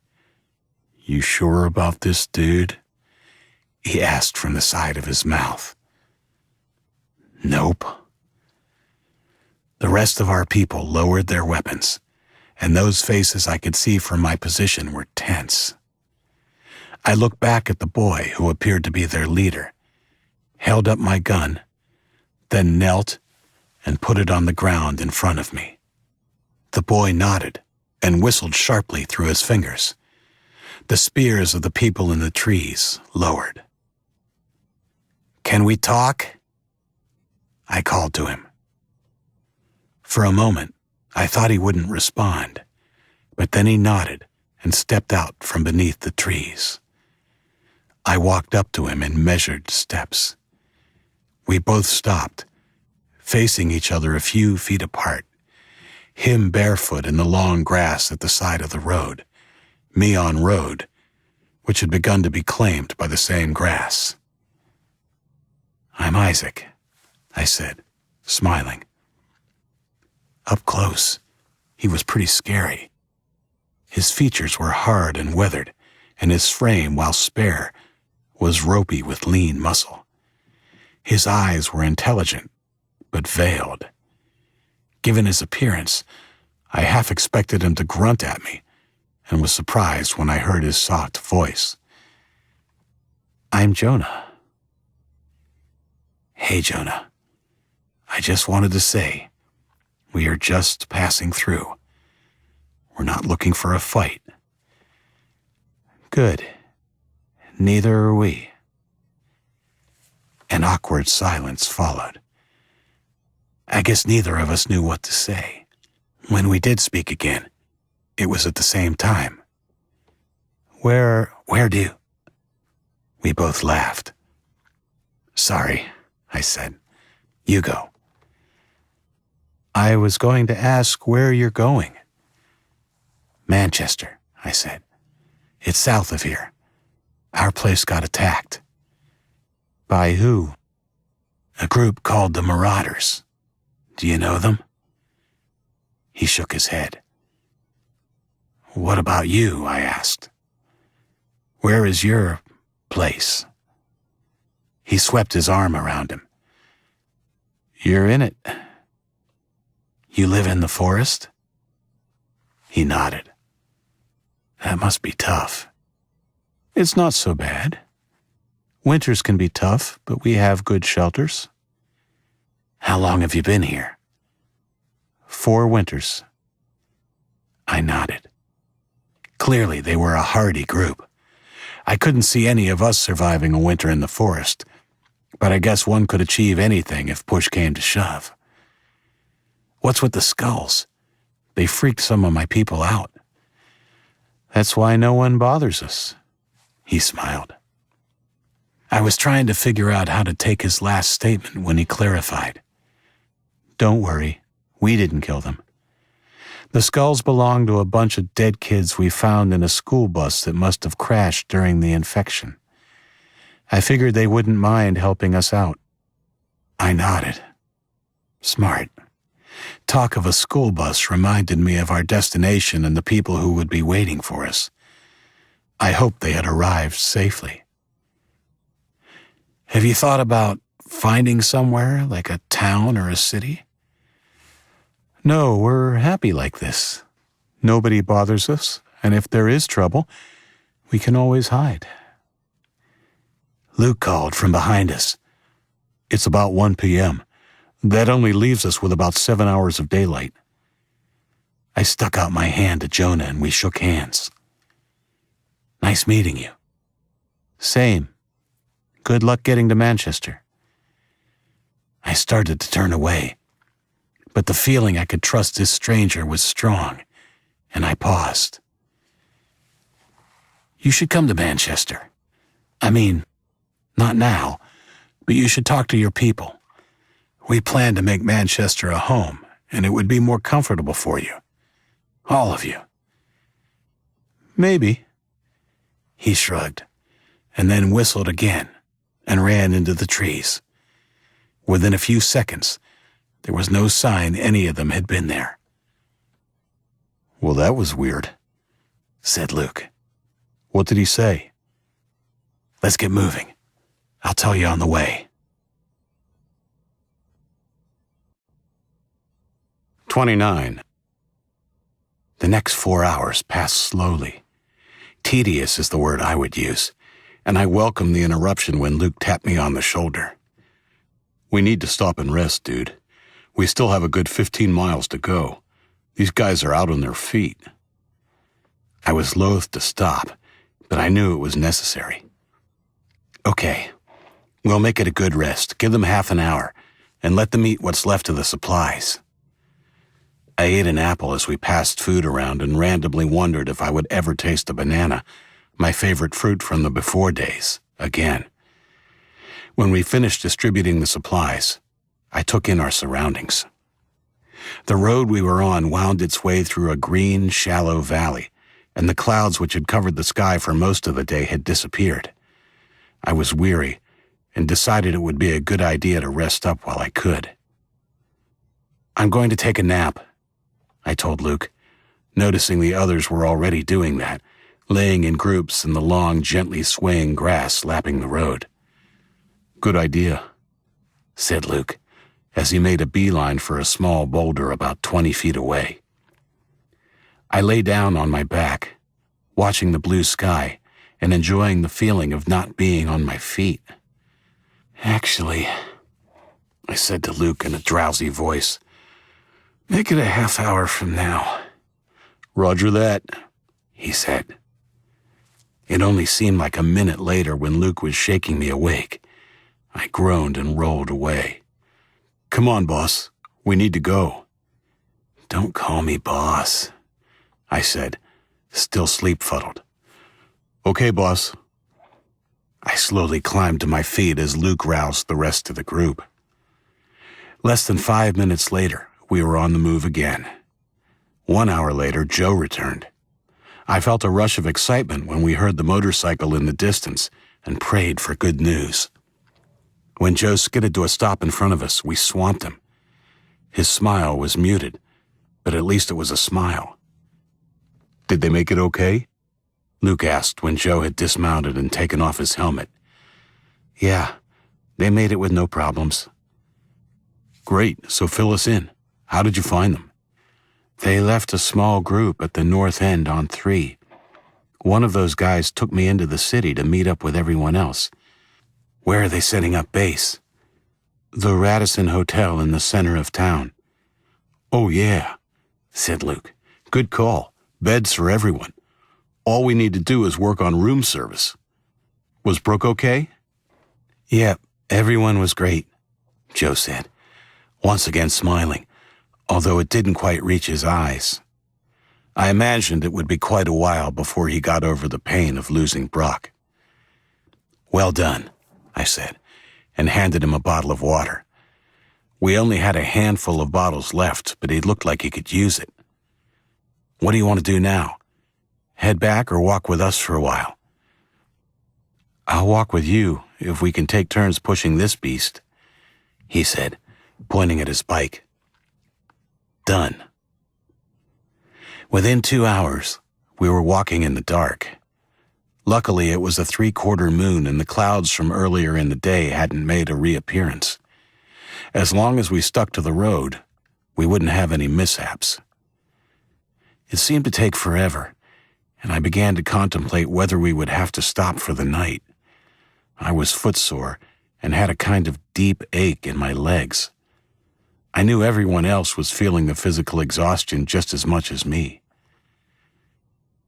"You sure about this, dude?" he asked from the side of his mouth. "Nope." The rest of our people lowered their weapons, and those faces I could see from my position were tense. I looked back at the boy who appeared to be their leader, held up my gun, then knelt and put it on the ground in front of me. The boy nodded and whistled sharply through his fingers. The spears of the people in the trees lowered. "Can we talk?" I called to him. For a moment, I thought he wouldn't respond, but then he nodded and stepped out from beneath the trees. I walked up to him in measured steps. We both stopped, facing each other a few feet apart, him barefoot in the long grass at the side of the road, me on road, which had begun to be claimed by the same grass. "I'm Isaac," I said, smiling. Up close, he was pretty scary. His features were hard and weathered, and his frame, while spare, was ropey with lean muscle. His eyes were intelligent, but veiled. Given his appearance, I half expected him to grunt at me, and was surprised when I heard his soft voice. "I'm Jonah." "Hey, Jonah. I just wanted to say, we are just passing through. We're not looking for a fight." "Good. Neither are we." An awkward silence followed. I guess neither of us knew what to say. When we did speak again, it was at the same time. Where do you?" We both laughed. "Sorry," I said. "You go." "I was going to ask where you're going." "Manchester," I said. It's south of here. Our place got attacked. By who? A group called the Marauders. Do you know them? He shook his head. What about you? I asked. Where is your place? He swept his arm around him. You're in it. You live in the forest? He nodded. That must be tough. It's not so bad. Winters can be tough, but we have good shelters. How long have you been here? 4 winters. I nodded. Clearly, they were a hardy group. I couldn't see any of us surviving a winter in the forest, but I guess one could achieve anything if push came to shove. What's with the skulls? They freaked some of my people out. That's why no one bothers us. He smiled. I was trying to figure out how to take his last statement when he clarified. Don't worry, we didn't kill them. The skulls belong to a bunch of dead kids we found in a school bus that must have crashed during the infection. I figured they wouldn't mind helping us out. I nodded. Smart. Talk of a school bus reminded me of our destination and the people who would be waiting for us. I hoped they had arrived safely. Have you thought about finding somewhere, like a town or a city? No, we're happy like this. Nobody bothers us, and if there is trouble, we can always hide. Luke called from behind us. It's about 1 p.m. That only leaves us with about 7 hours of daylight. I stuck out my hand to Jonah and we shook hands. Nice meeting you. Same. Good luck getting to Manchester. I started to turn away, but the feeling I could trust this stranger was strong, and I paused. You should come to Manchester. I mean, not now, but you should talk to your people. We plan to make Manchester a home, and it would be more comfortable for you. All of you. Maybe. He shrugged, and then whistled again, and ran into the trees. Within a few seconds, there was no sign any of them had been there. Well, that was weird, said Luke. What did he say? Let's get moving. I'll tell you on the way. 29. The next 4 hours passed slowly. Tedious is the word I would use, and I welcomed the interruption when Luke tapped me on the shoulder. We need to stop and rest, dude. We still have a good 15 miles to go. These guys are out on their feet. I was loath to stop, but I knew it was necessary. Okay, we'll make it a good rest. Give them half an hour, and let them eat what's left of the supplies. I ate an apple as we passed food around and randomly wondered if I would ever taste a banana, my favorite fruit from the before days, again. When we finished distributing the supplies, I took in our surroundings. The road we were on wound its way through a green, shallow valley, and the clouds which had covered the sky for most of the day had disappeared. I was weary and decided it would be a good idea to rest up while I could. I'm going to take a nap, I told Luke, noticing the others were already doing that, laying in groups in the long, gently swaying grass lapping the road. Good idea, said Luke, as he made a beeline for a small boulder about 20 feet away. I lay down on my back, watching the blue sky and enjoying the feeling of not being on my feet. Actually, I said to Luke in a drowsy voice, make it a half hour from now. Roger that, he said. It only seemed like a minute later when Luke was shaking me awake. I groaned and rolled away. Come on, boss. We need to go. Don't call me boss, I said, still sleep-fuddled. Okay, boss. I slowly climbed to my feet as Luke roused the rest of the group. Less than 5 minutes later, we were on the move again. 1 hour later, Joe returned. I felt a rush of excitement when we heard the motorcycle in the distance and prayed for good news. When Joe skidded to a stop in front of us, we swamped him. His smile was muted, but at least it was a smile. "Did they make it okay?" Luke asked when Joe had dismounted and taken off his helmet. "Yeah, they made it with no problems." "Great, so fill us in. How did you find them?" "They left a small group at the north end on 3. One of those guys took me into the city to meet up with everyone else." "Where are they setting up base?" "The Radisson Hotel in the center of town." "Oh yeah," said Luke. "Good call. Beds for everyone. All we need to do is work on room service." "Was Brooke okay?" "Yep, everyone was great," Joe said, once again smiling, although it didn't quite reach his eyes. I imagined it would be quite a while before he got over the pain of losing Brock. "Well done," I said, and handed him a bottle of water. We only had a handful of bottles left, but he looked like he could use it. "What do you want to do now? Head back or walk with us for a while?" "I'll walk with you if we can take turns pushing this beast," he said, pointing at his bike. "Done." Within 2 hours, we were walking in the dark. Luckily, it was a 3/4 moon and the clouds from earlier in the day hadn't made a reappearance. As long as we stuck to the road, we wouldn't have any mishaps. It seemed to take forever, and I began to contemplate whether we would have to stop for the night. I was footsore and had a kind of deep ache in my legs. I knew everyone else was feeling the physical exhaustion just as much as me.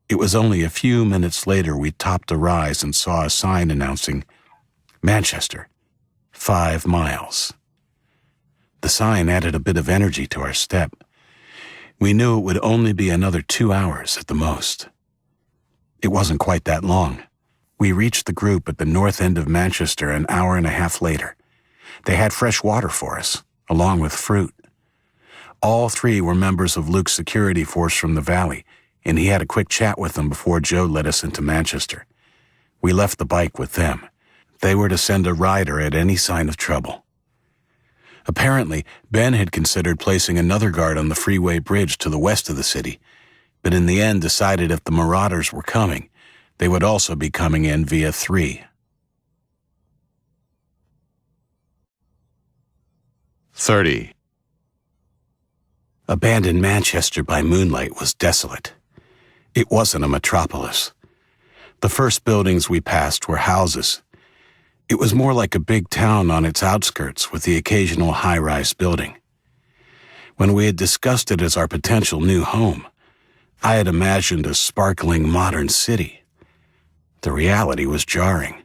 It was only a few minutes later we topped a rise and saw a sign announcing, "Manchester, 5 miles." The sign added a bit of energy to our step. We knew it would only be another 2 hours at the most. It wasn't quite that long. We reached the group at the north end of Manchester an hour and a half later. They had fresh water for us, along with fruit. All 3 were members of Luke's security force from the valley, and he had a quick chat with them before Joe led us into Manchester. We left the bike with them. They were to send a rider at any sign of trouble. Apparently, Ben had considered placing another guard on the freeway bridge to the west of the city, but in the end decided if the Marauders were coming, they would also be coming in via 3. 30. Abandoned Manchester by moonlight was desolate. It wasn't a metropolis. The first buildings we passed were houses. It was more like a big town on its outskirts with the occasional high-rise building. When we had discussed it as our potential new home, I had imagined a sparkling modern city. The reality was jarring.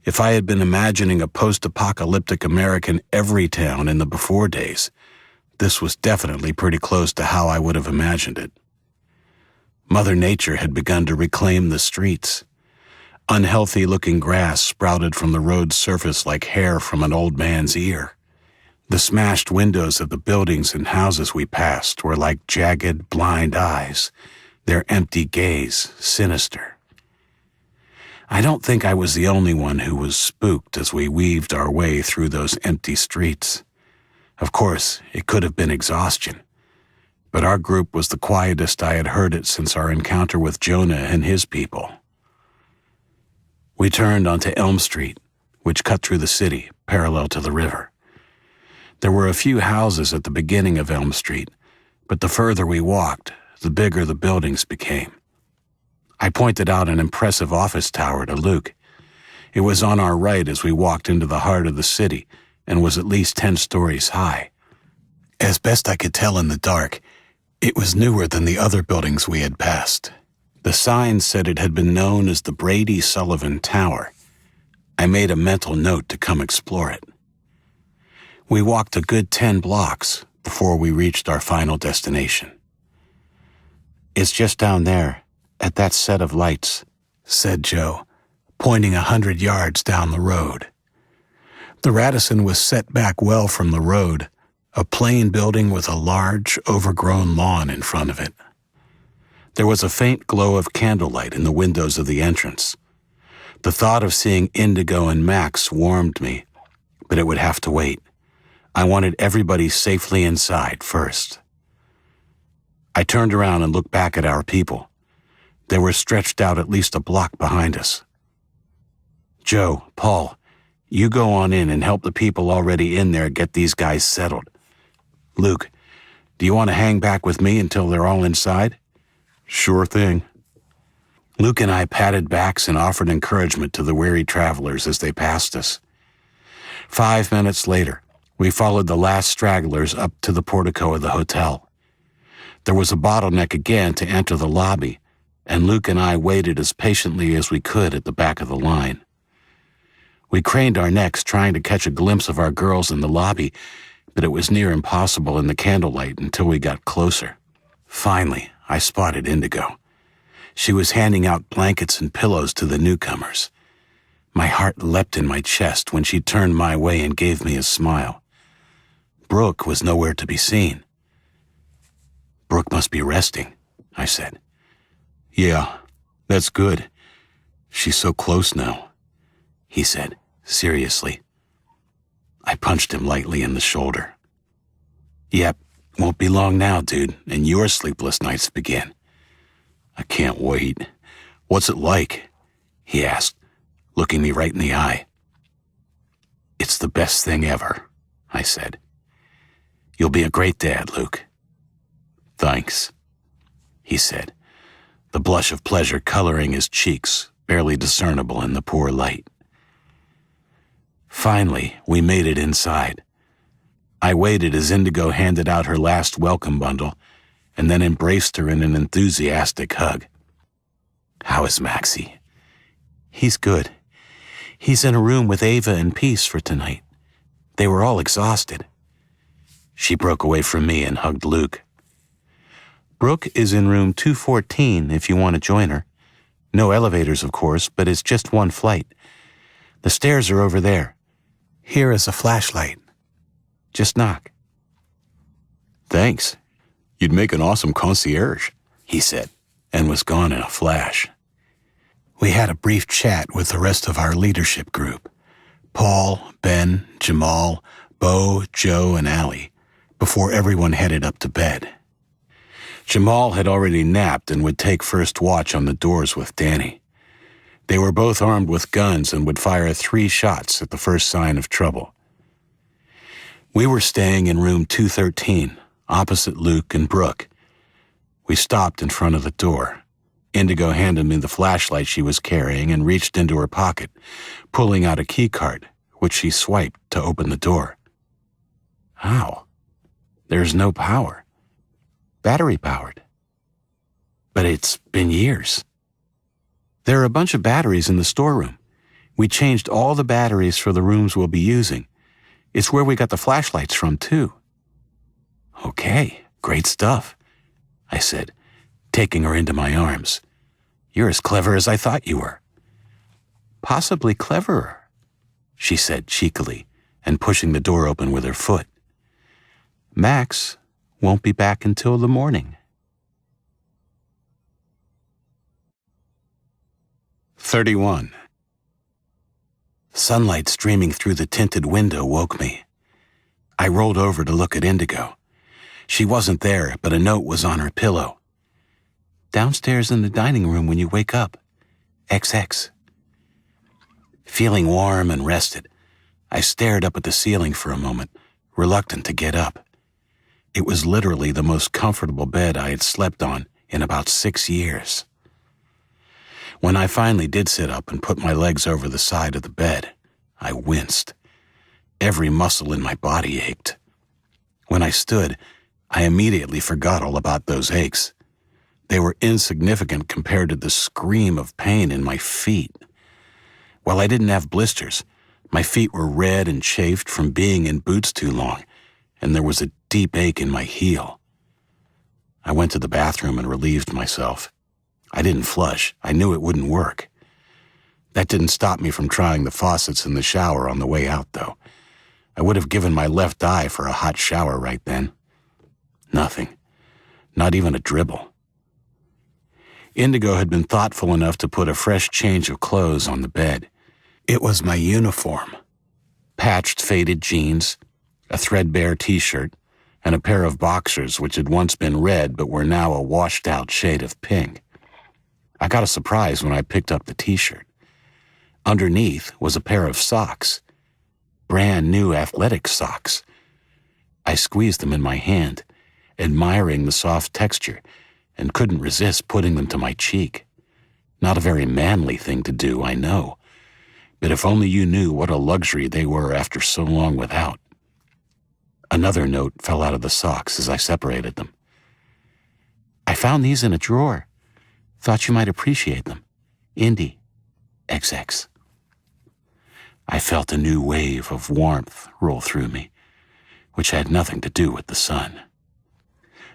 If I had been imagining a post-apocalyptic American everytown in the before days, this was definitely pretty close to how I would have imagined it. Mother Nature had begun to reclaim the streets. Unhealthy-looking grass sprouted from the road's surface like hair from an old man's ear. The smashed windows of the buildings and houses we passed were like jagged, blind eyes, their empty gaze sinister. I don't think I was the only one who was spooked as we weaved our way through those empty streets. Of course, it could have been exhaustion, but our group was the quietest I had heard it since our encounter with Jonah and his people. We turned onto Elm Street, which cut through the city, parallel to the river. There were a few houses at the beginning of Elm Street, but the further we walked, the bigger the buildings became. I pointed out an impressive office tower to Luke. It was on our right as we walked into the heart of the city and was at least 10 stories high. As best I could tell in the dark, it was newer than the other buildings we had passed. The sign said it had been known as the Brady Sullivan Tower. I made a mental note to come explore it. We walked a good 10 blocks before we reached our final destination. "It's just down there, at that set of lights," said Joe, pointing 100 yards down the road. The Radisson was set back well from the road, a plain building with a large, overgrown lawn in front of it. There was a faint glow of candlelight in the windows of the entrance. The thought of seeing Indigo and Max warmed me, but it would have to wait. I wanted everybody safely inside first. I turned around and looked back at our people. They were stretched out at least a block behind us. Joe, Paul, you go on in and help the people already in there get these guys settled. Luke, do you want to hang back with me until they're all inside? Sure thing. Luke and I patted backs and offered encouragement to the weary travelers as they passed us. 5 minutes later, we followed the last stragglers up to the portico of the hotel. There was a bottleneck again to enter the lobby, and Luke and I waited as patiently as we could at the back of the line. We craned our necks trying to catch a glimpse of our girls in the lobby, but it was near impossible in the candlelight until we got closer. Finally, I spotted Indigo. She was handing out blankets and pillows to the newcomers. My heart leapt in my chest when she turned my way and gave me a smile. Brooke was nowhere to be seen. Brooke must be resting, I said. Yeah, that's good. She's so close now, he said, seriously. I punched him lightly in the shoulder. Yep, won't be long now, dude, and your sleepless nights begin. I can't wait. What's it like? He asked, looking me right in the eye. It's the best thing ever, I said. You'll be a great dad, Luke. Thanks, he said, the blush of pleasure coloring his cheeks, barely discernible in the poor light. Finally, we made it inside. I waited as Indigo handed out her last welcome bundle and then embraced her in an enthusiastic hug. How is Maxie? He's good. He's in a room with Ava and Peace for tonight. They were all exhausted. She broke away from me and hugged Luke. Brooke is in room 214 if you want to join her. No elevators, of course, but it's just one flight. The stairs are over there. Here is a flashlight. Just knock. Thanks. You'd make an awesome concierge, he said, and was gone in a flash. We had a brief chat with the rest of our leadership group, Paul, Ben, Jamal, Bo, Joe, and Allie, before everyone headed up to bed. Jamal had already napped and would take first watch on the doors with Danny. They were both armed with guns and would fire 3 shots at the first sign of trouble. We were staying in room 213, opposite Luke and Brooke. We stopped in front of the door. Indigo handed me the flashlight she was carrying and reached into her pocket, pulling out a key card, which she swiped to open the door. How? There's no power. Battery powered. But it's been years. There are a bunch of batteries in the storeroom. We changed all the batteries for the rooms we'll be using. It's where we got the flashlights from, too. Okay, great stuff, I said, taking her into my arms. You're as clever as I thought you were. Possibly cleverer, she said cheekily and pushing the door open with her foot. Max won't be back until the morning. 31. Sunlight streaming through the tinted window woke me. I rolled over to look at Indigo. She wasn't there, but a note was on her pillow. Downstairs in the dining room when you wake up. XX. Feeling warm and rested, I stared up at the ceiling for a moment, reluctant to get up. It was literally the most comfortable bed I had slept on in about 6 years. When I finally did sit up and put my legs over the side of the bed, I winced. Every muscle in my body ached. When I stood, I immediately forgot all about those aches. They were insignificant compared to the scream of pain in my feet. While I didn't have blisters, my feet were red and chafed from being in boots too long, and there was a deep ache in my heel. I went to the bathroom and relieved myself. I didn't flush. I knew it wouldn't work. That didn't stop me from trying the faucets in the shower on the way out, though. I would have given my left eye for a hot shower right then. Nothing. Not even a dribble. Indigo had been thoughtful enough to put a fresh change of clothes on the bed. It was my uniform. Patched, faded jeans, a threadbare t-shirt, and a pair of boxers which had once been red but were now a washed-out shade of pink. I got a surprise when I picked up the t-shirt. Underneath was a pair of socks. Brand new athletic socks. I squeezed them in my hand, admiring the soft texture, and couldn't resist putting them to my cheek. Not a very manly thing to do, I know, but if only you knew what a luxury they were after so long without. Another note fell out of the socks as I separated them. I found these in a drawer. Thought you might appreciate them. Indy, XX. I felt a new wave of warmth roll through me, which had nothing to do with the sun.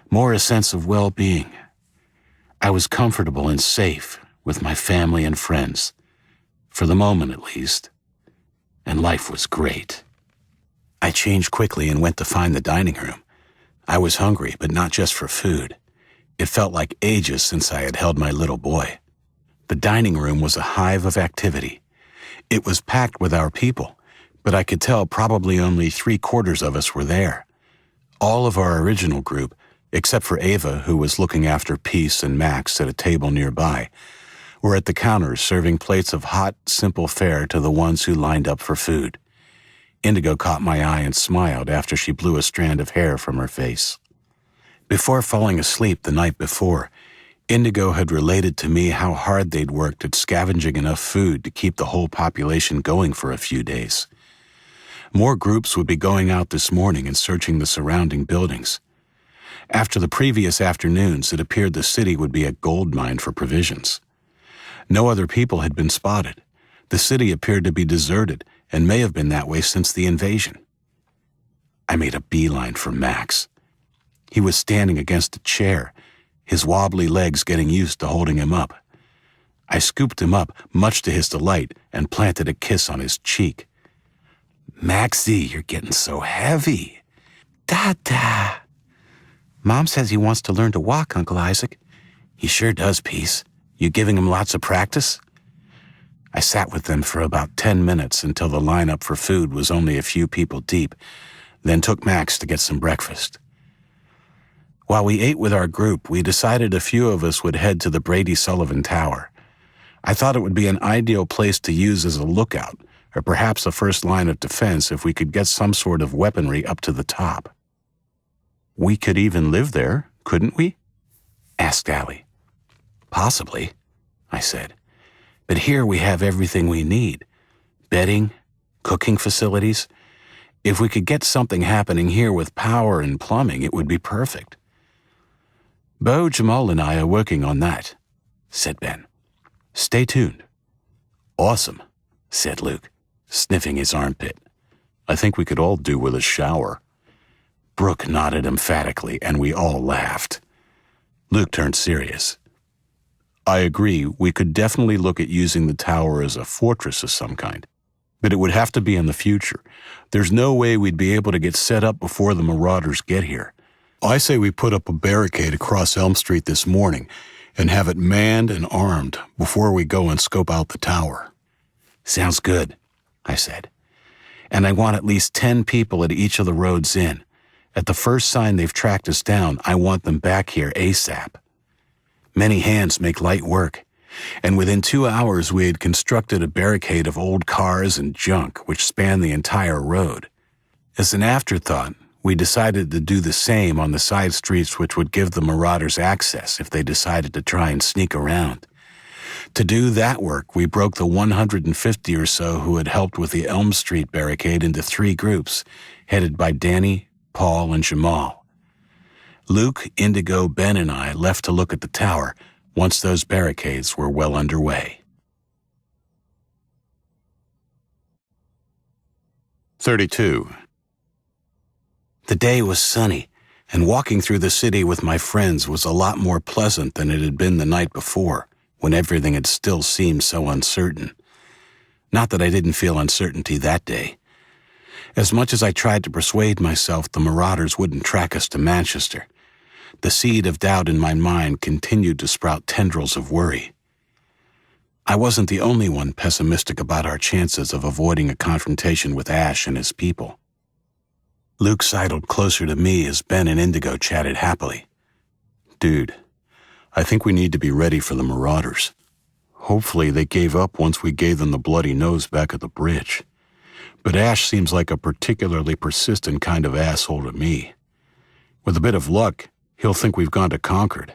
More a sense of well-being. I was comfortable and safe with my family and friends, for the moment at least, and life was great. I changed quickly and went to find the dining room. I was hungry, but not just for food. It felt like ages since I had held my little boy. The dining room was a hive of activity. It was packed with our people, but I could tell probably only 3/4 of us were there. All of our original group, except for Ava, who was looking after Peace and Max at a table nearby, were at the counters serving plates of hot, simple fare to the ones who lined up for food. Indigo caught my eye and smiled after she blew a strand of hair from her face. Before falling asleep the night before, Indigo had related to me how hard they'd worked at scavenging enough food to keep the whole population going for a few days. More groups would be going out this morning and searching the surrounding buildings. After the previous afternoons, it appeared the city would be a gold mine for provisions. No other people had been spotted. The city appeared to be deserted and may have been that way since the invasion. I made a beeline for Max. He was standing against a chair, his wobbly legs getting used to holding him up. I scooped him up, much to his delight, and planted a kiss on his cheek. "Maxie, you're getting so heavy." "Dada." "Mom says he wants to learn to walk, Uncle Isaac." "He sure does, Peace. You giving him lots of practice?" I sat with them for about 10 minutes until the lineup for food was only a few people deep, then took Max to get some breakfast. While we ate with our group, we decided a few of us would head to the Brady Sullivan Tower. I thought it would be an ideal place to use as a lookout, or perhaps a first line of defense if we could get some sort of weaponry up to the top. "We could even live there, couldn't we?" asked Allie. "Possibly," I said. "But here we have everything we need. Bedding, cooking facilities. If we could get something happening here with power and plumbing, it would be perfect." "Bo, Jamal, and I are working on that," said Ben. "Stay tuned." "Awesome," said Luke, sniffing his armpit. "I think we could all do with a shower." Brooke nodded emphatically, and we all laughed. Luke turned serious. "I agree, we could definitely look at using the tower as a fortress of some kind. But it would have to be in the future. There's no way we'd be able to get set up before the Marauders get here. I say we put up a barricade across Elm Street this morning and have it manned and armed before we go and scope out the tower." "Sounds good," I said. "And I want at least 10 people at each of the roads in. At the first sign they've tracked us down, I want them back here ASAP. Many hands make light work, and within 2 hours we had constructed a barricade of old cars and junk which spanned the entire road. As an afterthought, we decided to do the same on the side streets which would give the Marauders access if they decided to try and sneak around. To do that work, we broke the 150 or so who had helped with the Elm Street barricade into 3 groups, headed by Danny, Paul, and Jamal. Luke, Indigo, Ben, and I left to look at the tower once those barricades were well underway. 32. The day was sunny, and walking through the city with my friends was a lot more pleasant than it had been the night before, when everything had still seemed so uncertain. Not that I didn't feel uncertainty that day. As much as I tried to persuade myself the Marauders wouldn't track us to Manchester, The seed of doubt in my mind continued to sprout tendrils of worry. I wasn't the only one pessimistic about our chances of avoiding a confrontation with Ash and his people. Luke sidled closer to me as Ben and Indigo chatted happily. "Dude, I think we need to be ready for the Marauders. Hopefully they gave up once we gave them the bloody nose back at the bridge. But Ash seems like a particularly persistent kind of asshole to me. With a bit of luck, he'll think we've gone to Concord.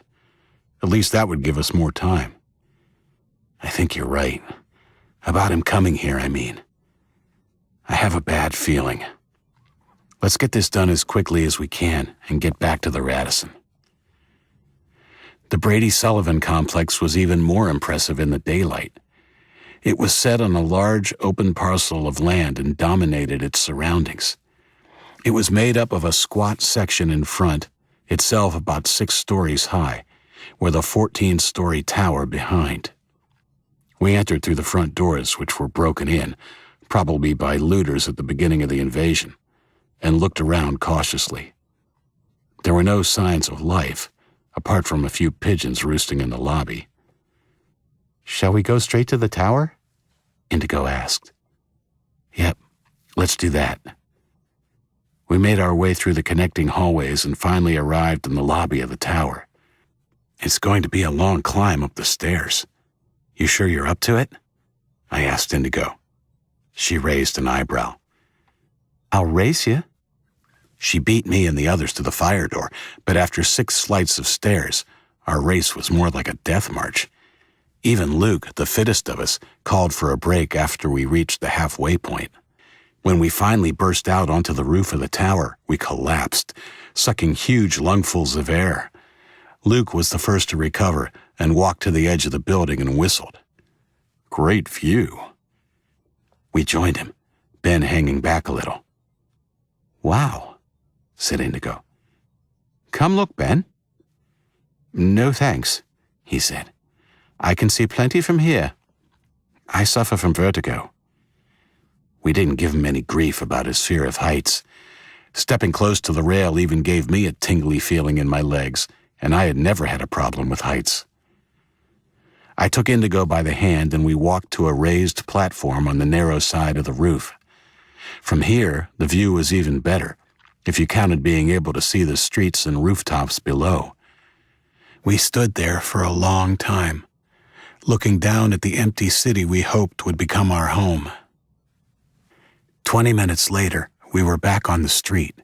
At least that would give us more time." "I think you're right. About him coming here, I mean. I have a bad feeling. Let's get this done as quickly as we can and get back to the Radisson." The Brady-Sullivan complex was even more impressive in the daylight. It was set on a large, open parcel of land and dominated its surroundings. It was made up of a squat section in front, itself about 6 stories high, with a 14-story tower behind. We entered through the front doors, which were broken in, probably by looters at the beginning of the invasion, and looked around cautiously. There were no signs of life, apart from a few pigeons roosting in the lobby. "Shall we go straight to the tower?" Indigo asked. "Yep, let's do that." We made our way through the connecting hallways and finally arrived in the lobby of the tower. "It's going to be a long climb up the stairs. You sure you're up to it?" I asked Indigo. She raised an eyebrow. "I'll race you." She beat me and the others to the fire door, but after 6 flights of stairs, our race was more like a death march. Even Luke, the fittest of us, called for a break after we reached the halfway point. When we finally burst out onto the roof of the tower, we collapsed, sucking huge lungfuls of air. Luke was the first to recover and walked to the edge of the building and whistled. "Great view." We joined him, Ben hanging back a little. "Wow," said Indigo. "Come look, Ben." "No thanks," he said. "I can see plenty from here. I suffer from vertigo." We didn't give him any grief about his fear of heights. Stepping close to the rail even gave me a tingly feeling in my legs, and I had never had a problem with heights. I took Indigo by the hand and we walked to a raised platform on the narrow side of the roof. From here, the view was even better, if you counted being able to see the streets and rooftops below. We stood there for a long time, looking down at the empty city we hoped would become our home. 20 minutes later, we were back on the street,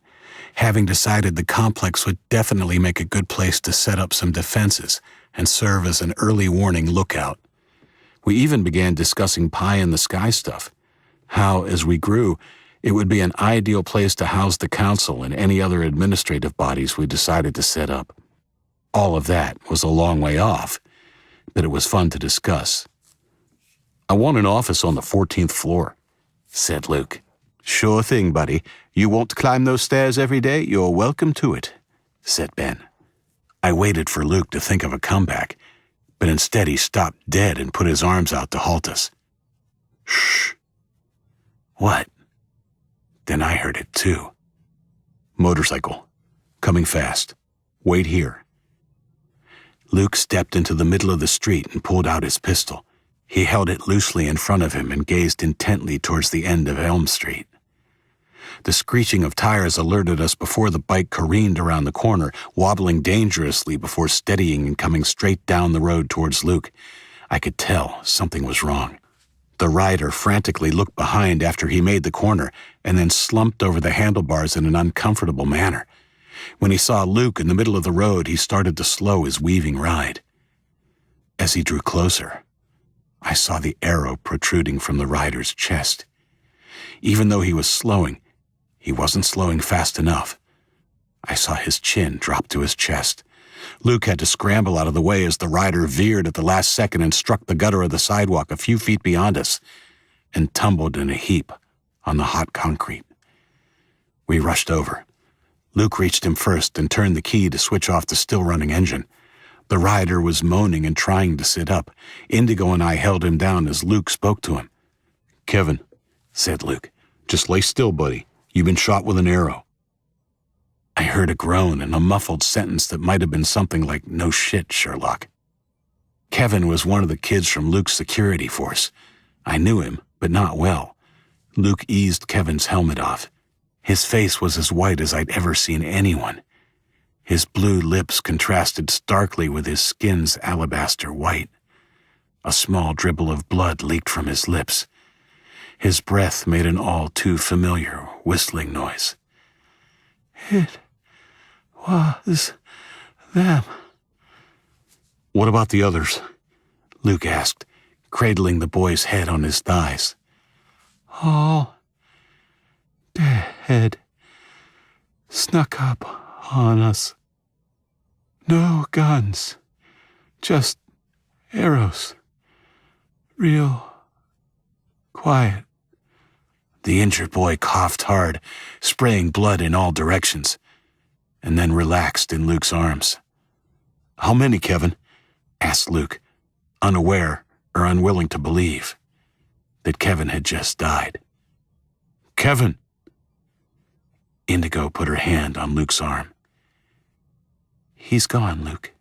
having decided the complex would definitely make a good place to set up some defenses and serve as an early warning lookout. We even began discussing pie-in-the-sky stuff, how, as we grew, it would be an ideal place to house the council and any other administrative bodies we decided to set up. All of that was a long way off, but it was fun to discuss. "I want an office on the 14th floor, said Luke. "Sure thing, buddy. You want to climb those stairs every day? You're welcome to it," said Ben. I waited for Luke to think of a comeback, but instead he stopped dead and put his arms out to halt us. "Shh." "What?" Then I heard it too. "Motorcycle. Coming fast. Wait here." Luke stepped into the middle of the street and pulled out his pistol. He held it loosely in front of him and gazed intently towards the end of Elm Street. The screeching of tires alerted us before the bike careened around the corner, wobbling dangerously before steadying and coming straight down the road towards Luke. I could tell something was wrong. The rider frantically looked behind after he made the corner and then slumped over the handlebars in an uncomfortable manner. When he saw Luke in the middle of the road, he started to slow his weaving ride. As he drew closer, I saw the arrow protruding from the rider's chest. Even though he was slowing, he wasn't slowing fast enough. I saw his chin drop to his chest. Luke had to scramble out of the way as the rider veered at the last second and struck the gutter of the sidewalk a few feet beyond us and tumbled in a heap on the hot concrete. We rushed over. Luke reached him first and turned the key to switch off the still-running engine. The rider was moaning and trying to sit up. Indigo and I held him down as Luke spoke to him. "Kevin," said Luke, "just lay still, buddy. You've been shot with an arrow." I heard a groan and a muffled sentence that might have been something like, "No shit, Sherlock." Kevin was one of the kids from Luke's security force. I knew him, but not well. Luke eased Kevin's helmet off. His face was as white as I'd ever seen anyone. His blue lips contrasted starkly with his skin's alabaster white. A small dribble of blood leaked from his lips. His breath made an all-too-familiar whistling noise. "It was them." "What about the others?" Luke asked, cradling the boy's head on his thighs. "All dead. Snuck up on us. No guns. Just arrows. Real quiet." The injured boy coughed hard, spraying blood in all directions, and then relaxed in Luke's arms. "How many, Kevin?" asked Luke, unaware or unwilling to believe that Kevin had just died. "Kevin!" Indigo put her hand on Luke's arm. "He's gone, Luke."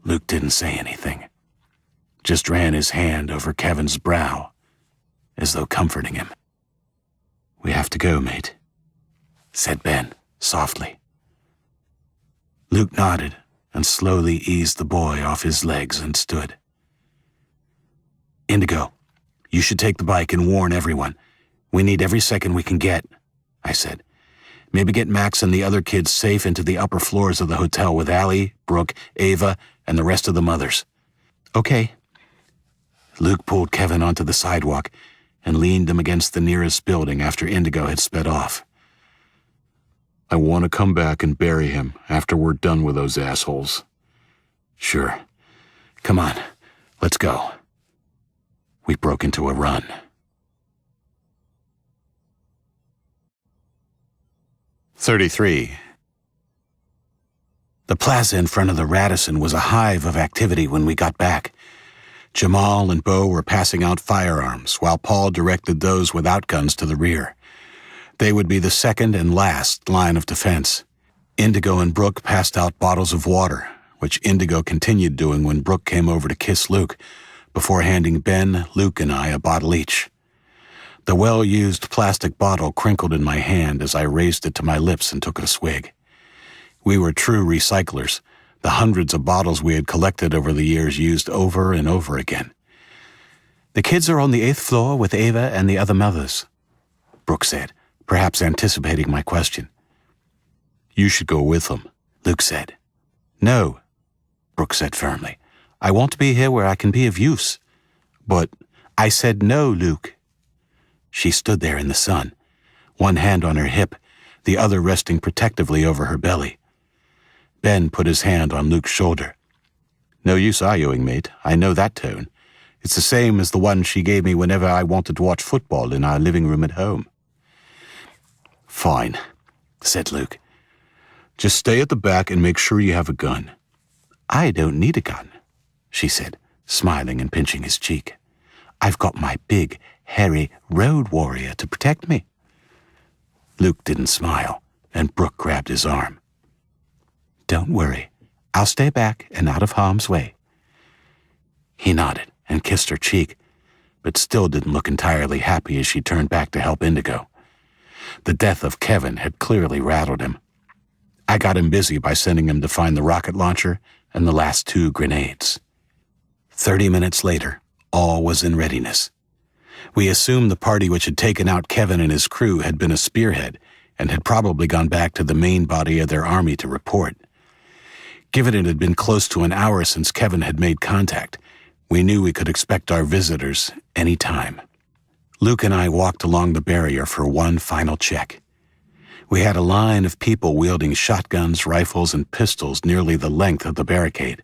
Luke didn't say anything, just ran his hand over Kevin's brow, as though comforting him. "We have to go, mate," said Ben, softly. Luke nodded and slowly eased the boy off his legs and stood. "Indigo, you should take the bike and warn everyone. We need every second we can get," I said. "Maybe get Max and the other kids safe into the upper floors of the hotel with Allie, Brooke, Ava, and the rest of the mothers." "Okay." Luke pulled Kevin onto the sidewalk and leaned him against the nearest building after Indigo had sped off. "I want to come back and bury him after we're done with those assholes." "Sure. Come on, let's go." We broke into a run. "33. The plaza in front of the Radisson was a hive of activity when we got back. Jamal and Bo were passing out firearms, while Paul directed those without guns to the rear. They would be the second and last line of defense. Indigo and Brooke passed out bottles of water, which Indigo continued doing when Brooke came over to kiss Luke, before handing Ben, Luke, and I a bottle each. The well-used plastic bottle crinkled in my hand as I raised it to my lips and took a swig. We were true recyclers, the hundreds of bottles we had collected over the years used over and over again. "The kids are on the 8th floor with Ava and the other mothers," Brooke said, perhaps anticipating my question. "You should go with them," Luke said. "No," Brooke said firmly. "I want to be here where I can be of use." "But—" "I said no, Luke." She stood there in the sun, one hand on her hip, the other resting protectively over her belly. Ben put his hand on Luke's shoulder. "No use arguing, mate. I know that tone. It's the same as the one she gave me whenever I wanted to watch football in our living room at home." "Fine," said Luke. "Just stay at the back and make sure you have a gun." "I don't need a gun," she said, smiling and pinching his cheek. "I've got my big, hairy road warrior to protect me." Luke didn't smile, and Brooke grabbed his arm. "Don't worry. I'll stay back and out of harm's way." He nodded and kissed her cheek, but still didn't look entirely happy as she turned back to help Indigo. The death of Kevin had clearly rattled him. I got him busy by sending him to find the rocket launcher and the last 2 grenades. 30 minutes later, all was in readiness. We assumed the party which had taken out Kevin and his crew had been a spearhead and had probably gone back to the main body of their army to report. Given it had been close to an hour since Kevin had made contact, we knew we could expect our visitors any time. Luke and I walked along the barrier for one final check. We had a line of people wielding shotguns, rifles, and pistols nearly the length of the barricade.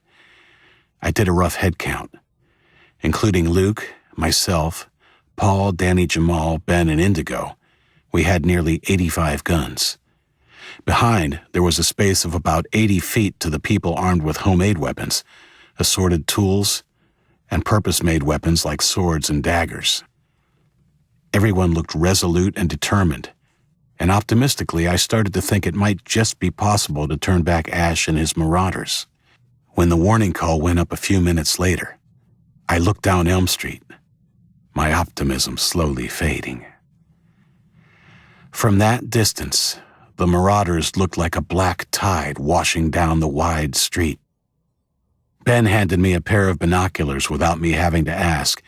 I did a rough head count. Including Luke, myself, Paul, Danny, Jamal, Ben, and Indigo, we had nearly 85 guns. Behind, there was a space of about 80 feet to the people armed with homemade weapons, assorted tools, and purpose-made weapons like swords and daggers. Everyone looked resolute and determined, and optimistically I started to think it might just be possible to turn back Ash and his Marauders. When the warning call went up a few minutes later, I looked down Elm Street, my optimism slowly fading. From that distance, the Marauders looked like a black tide washing down the wide street. Ben handed me a pair of binoculars without me having to ask,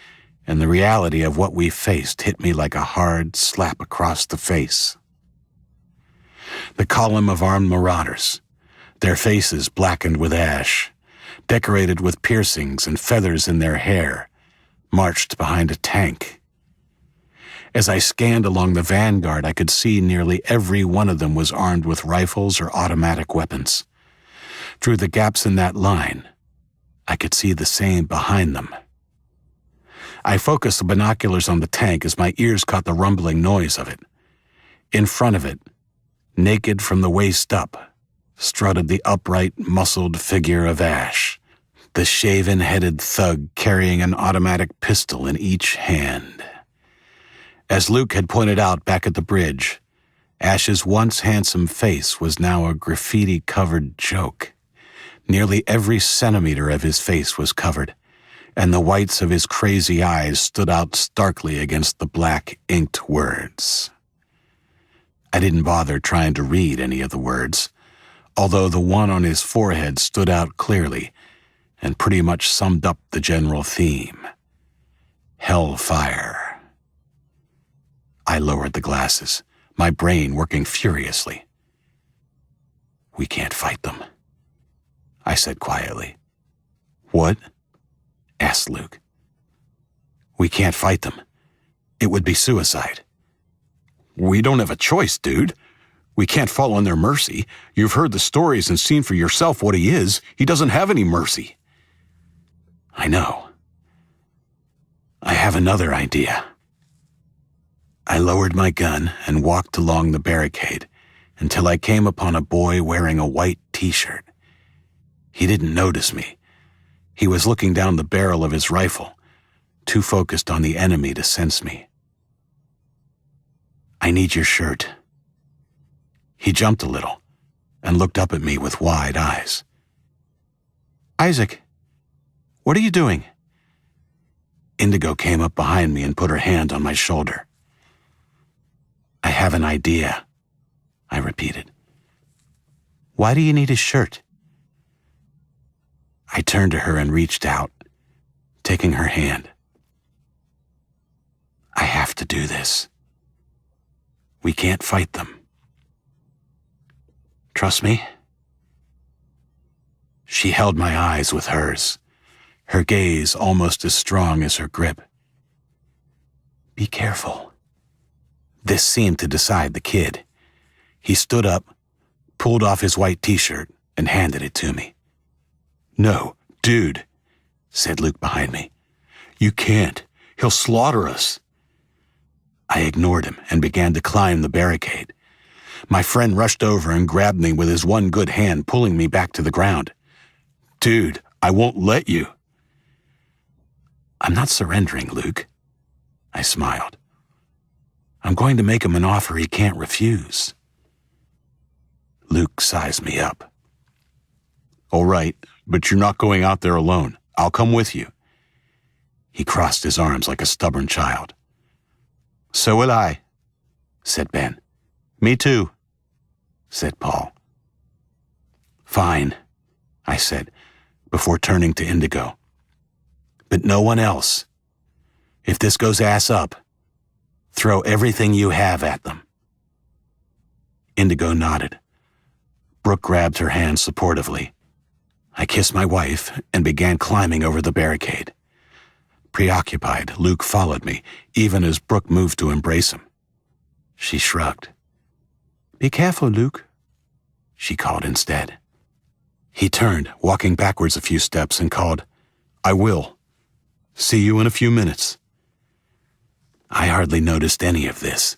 and the reality of what we faced hit me like a hard slap across the face. The column of armed Marauders, their faces blackened with ash, decorated with piercings and feathers in their hair, marched behind a tank. As I scanned along the vanguard, I could see nearly every one of them was armed with rifles or automatic weapons. Through the gaps in that line, I could see the same behind them. I focused the binoculars on the tank as my ears caught the rumbling noise of it. In front of it, naked from the waist up, strutted the upright, muscled figure of Ash, the shaven-headed thug carrying an automatic pistol in each hand. As Luke had pointed out back at the bridge, Ash's once handsome face was now a graffiti-covered joke. Nearly every centimeter of his face was covered, and the whites of his crazy eyes stood out starkly against the black inked words. I didn't bother trying to read any of the words, although the one on his forehead stood out clearly and pretty much summed up the general theme. Hellfire. I lowered the glasses, my brain working furiously. "We can't fight them," I said quietly. "What?" asked Luke. "We can't fight them. It would be suicide." "We don't have a choice, dude. We can't fall on their mercy. You've heard the stories and seen for yourself what he is. He doesn't have any mercy." "I know. I have another idea." I lowered my gun and walked along the barricade until I came upon a boy wearing a white t-shirt. He didn't notice me. He was looking down the barrel of his rifle, too focused on the enemy to sense me. "I need your shirt." He jumped a little and looked up at me with wide eyes. "Isaac, what are you doing?" Indigo came up behind me and put her hand on my shoulder. "I have an idea," I repeated. "Why do you need his shirt?" I turned to her and reached out, taking her hand. "I have to do this. We can't fight them. Trust me?" She held my eyes with hers, her gaze almost as strong as her grip. "Be careful." This seemed to decide the kid. He stood up, pulled off his white t-shirt, and handed it to me. "No, dude," said Luke behind me. "You can't. He'll slaughter us." I ignored him and began to climb the barricade. My friend rushed over and grabbed me with his one good hand, pulling me back to the ground. "Dude, I won't let you." "I'm not surrendering, Luke." I smiled. "I'm going to make him an offer he can't refuse." Luke sized me up. "All right, but you're not going out there alone. I'll come with you." He crossed his arms like a stubborn child. "So will I," said Ben. "Me too," said Paul. "Fine," I said, before turning to Indigo. "But no one else. If this goes ass up, throw everything you have at them." Indigo nodded. Brooke grabbed her hand supportively. I kissed my wife and began climbing over the barricade. Preoccupied, Luke followed me, even as Brooke moved to embrace him. She shrugged. "Be careful, Luke," she called instead. He turned, walking backwards a few steps, and called, "I will. See you in a few minutes." I hardly noticed any of this.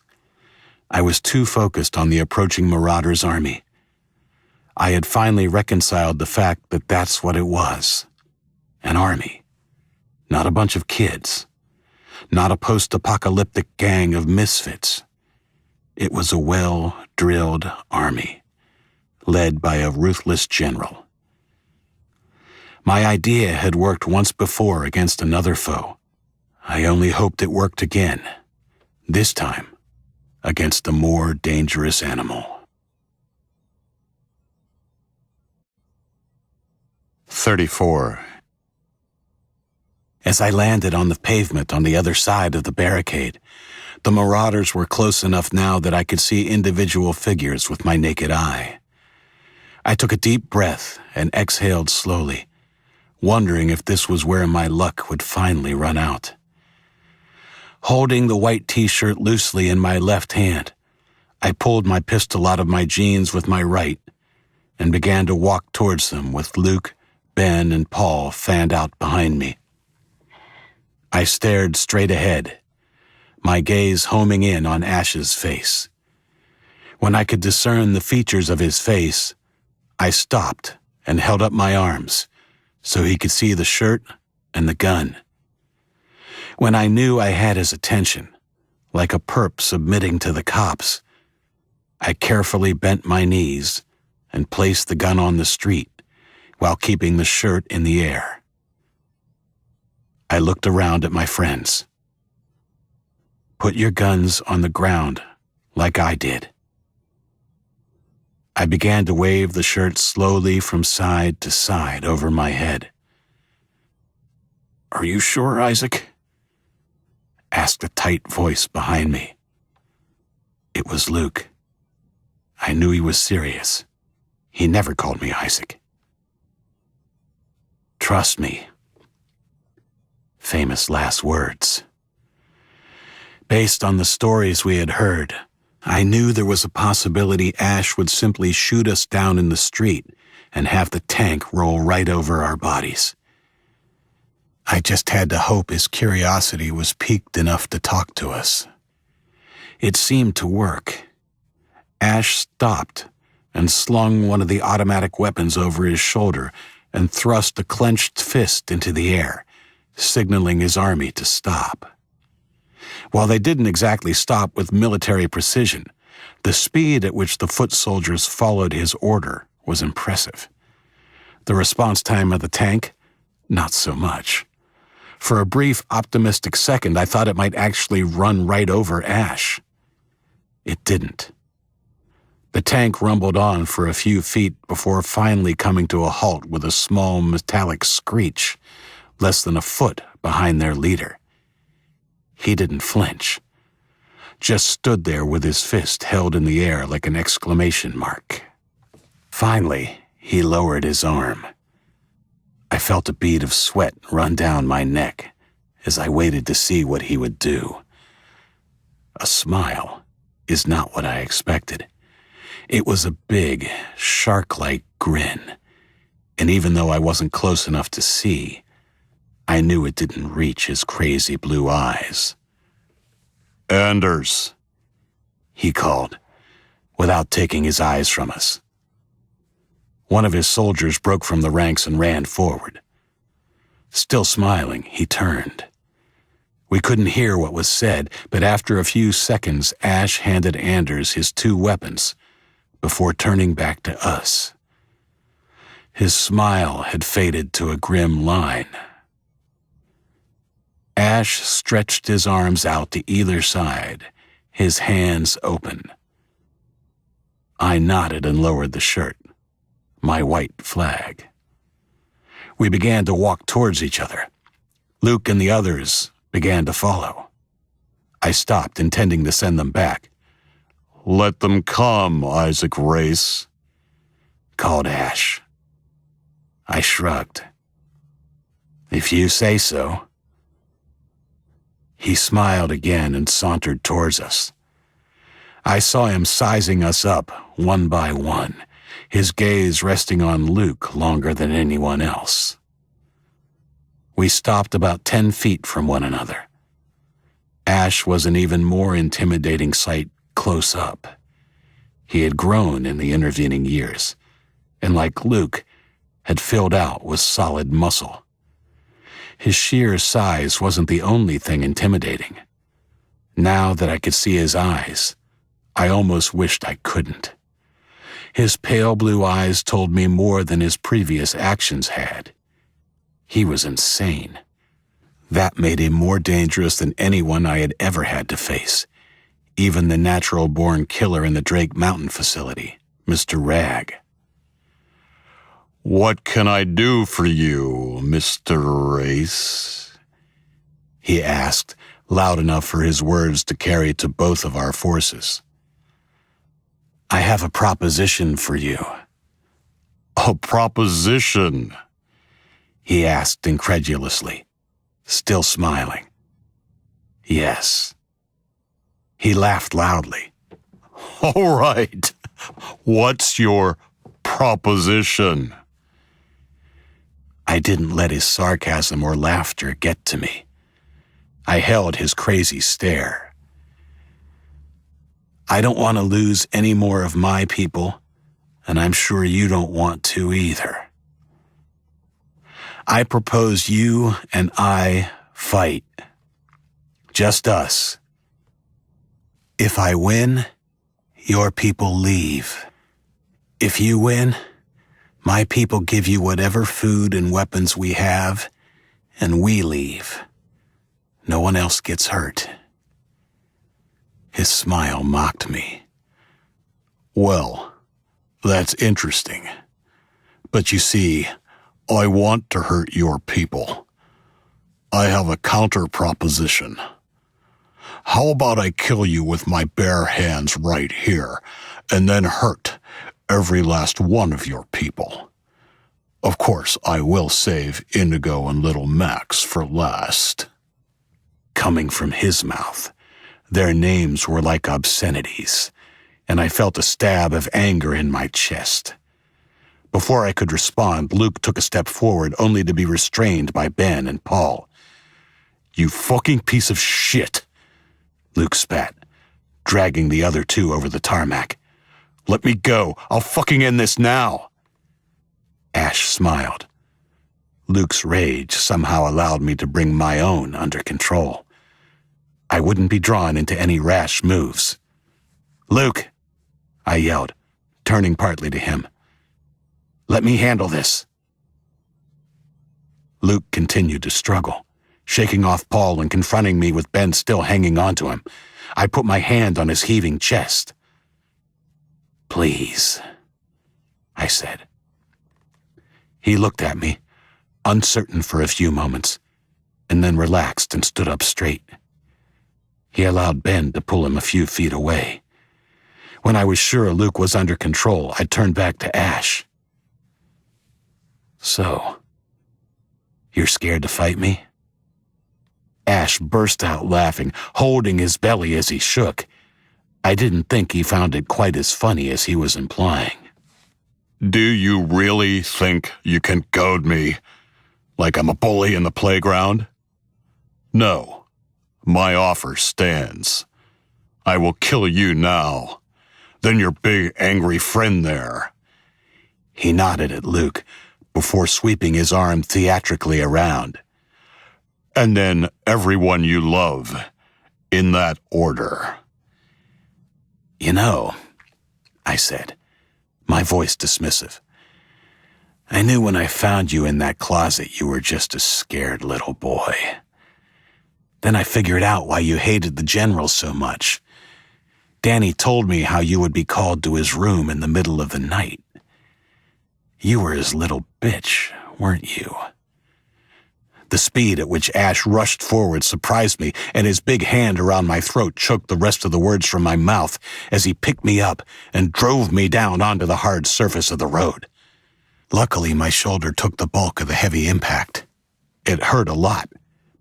I was too focused on the approaching Marauder's army. I had finally reconciled the fact that that's what it was. An army. Not a bunch of kids. Not a post-apocalyptic gang of misfits. It was a well-drilled army, led by a ruthless general. My idea had worked once before against another foe. I only hoped it worked again, this time against a more dangerous animal. 34. As I landed on the pavement on the other side of the barricade, the marauders were close enough now that I could see individual figures with my naked eye. I took a deep breath and exhaled slowly, wondering if this was where my luck would finally run out. Holding the white t-shirt loosely in my left hand, I pulled my pistol out of my jeans with my right and began to walk towards them with Luke, Ben, and Paul fanned out behind me. I stared straight ahead, my gaze homing in on Ash's face. When I could discern the features of his face, I stopped and held up my arms so he could see the shirt and the gun. When I knew I had his attention, like a perp submitting to the cops, I carefully bent my knees and placed the gun on the street while keeping the shirt in the air. I looked around at my friends. Put your guns on the ground like I did. I began to wave the shirt slowly from side to side over my head. "Are you sure, Isaac?" asked a tight voice behind me. It was Luke. I knew he was serious. He never called me Isaac. "Trust me." Famous last words. Based on the stories we had heard, I knew there was a possibility Ash would simply shoot us down in the street and have the tank roll right over our bodies. I just had to hope his curiosity was piqued enough to talk to us. It seemed to work. Ash stopped and slung one of the automatic weapons over his shoulder and thrust a clenched fist into the air, signaling his army to stop. While they didn't exactly stop with military precision, the speed at which the foot soldiers followed his order was impressive. The response time of the tank, not so much. For a brief, optimistic second, I thought it might actually run right over Ash. It didn't. The tank rumbled on for a few feet before finally coming to a halt with a small metallic screech, less than a foot behind their leader. He didn't flinch, just stood there with his fist held in the air like an exclamation mark. Finally, he lowered his arm. I felt a bead of sweat run down my neck as I waited to see what he would do. A smile is not what I expected. It was a big, shark-like grin, and even though I wasn't close enough to see, I knew it didn't reach his crazy blue eyes. "Anders," he called, without taking his eyes from us. One of his soldiers broke from the ranks and ran forward. Still smiling, he turned. We couldn't hear what was said, but after a few seconds, Ash handed Anders his two weapons before turning back to us. His smile had faded to a grim line. Ash stretched his arms out to either side, his hands open. I nodded and lowered the shirt, my white flag. We began to walk towards each other. Luke and the others began to follow. I stopped, intending to send them back. "Let them come, Isaac Race," called Ash. I shrugged. "If you say so." He smiled again and sauntered towards us. I saw him sizing us up, one by one, his gaze resting on Luke longer than anyone else. We stopped about 10 feet from one another. Ash was an even more intimidating sight close up. He had grown in the intervening years, and like Luke, had filled out with solid muscle. His sheer size wasn't the only thing intimidating. Now that I could see his eyes, I almost wished I couldn't. His pale blue eyes told me more than his previous actions had. He was insane. That made him more dangerous than anyone I had ever had to face, even the natural-born killer in the Drake Mountain facility, Mr. Rag. "What can I do for you, Mr. Race?" he asked, loud enough for his words to carry to both of our forces. "I have a proposition for you." "A proposition?" he asked incredulously, still smiling. "Yes." He laughed loudly. "All right. What's your proposition?" I didn't let his sarcasm or laughter get to me. I held his crazy stare. "I don't want to lose any more of my people, and I'm sure you don't want to either. I propose you and I fight. Just us. If I win, your people leave. If you win, my people give you whatever food and weapons we have, and we leave. No one else gets hurt." His smile mocked me. "Well, that's interesting. But you see, I want to hurt your people. I have a counter proposition. How about I kill you with my bare hands right here, and then hurt every last one of your people? Of course, I will save Indigo and Little Max for last." Coming from his mouth, their names were like obscenities, and I felt a stab of anger in my chest. Before I could respond, Luke took a step forward, only to be restrained by Ben and Paul. "You fucking piece of shit," Luke spat, dragging the other two over the tarmac. "Let me go. I'll fucking end this now." Ash smiled. Luke's rage somehow allowed me to bring my own under control. I wouldn't be drawn into any rash moves. "Luke," I yelled, turning partly to him. "Let me handle this." Luke continued to struggle, shaking off Paul and confronting me with Ben still hanging onto him. I put my hand on his heaving chest. "Please," I said. He looked at me, uncertain for a few moments, and then relaxed and stood up straight. He allowed Ben to pull him a few feet away. When I was sure Luke was under control, I turned back to Ash. "So, you're scared to fight me?" Ash burst out laughing, holding his belly as he shook. I didn't think he found it quite as funny as he was implying. "Do you really think you can goad me like I'm a bully in the playground? No, my offer stands. I will kill you now, then your big angry friend there." He nodded at Luke before sweeping his arm theatrically around. "And then everyone you love, in that order." "You know," I said, my voice dismissive, "I knew when I found you in that closet you were just a scared little boy. Then I figured out why you hated the general so much. Danny told me how you would be called to his room in the middle of the night. You were his little bitch, weren't you?" The speed at which Ash rushed forward surprised me, and his big hand around my throat choked the rest of the words from my mouth as he picked me up and drove me down onto the hard surface of the road. Luckily, my shoulder took the bulk of the heavy impact. It hurt a lot,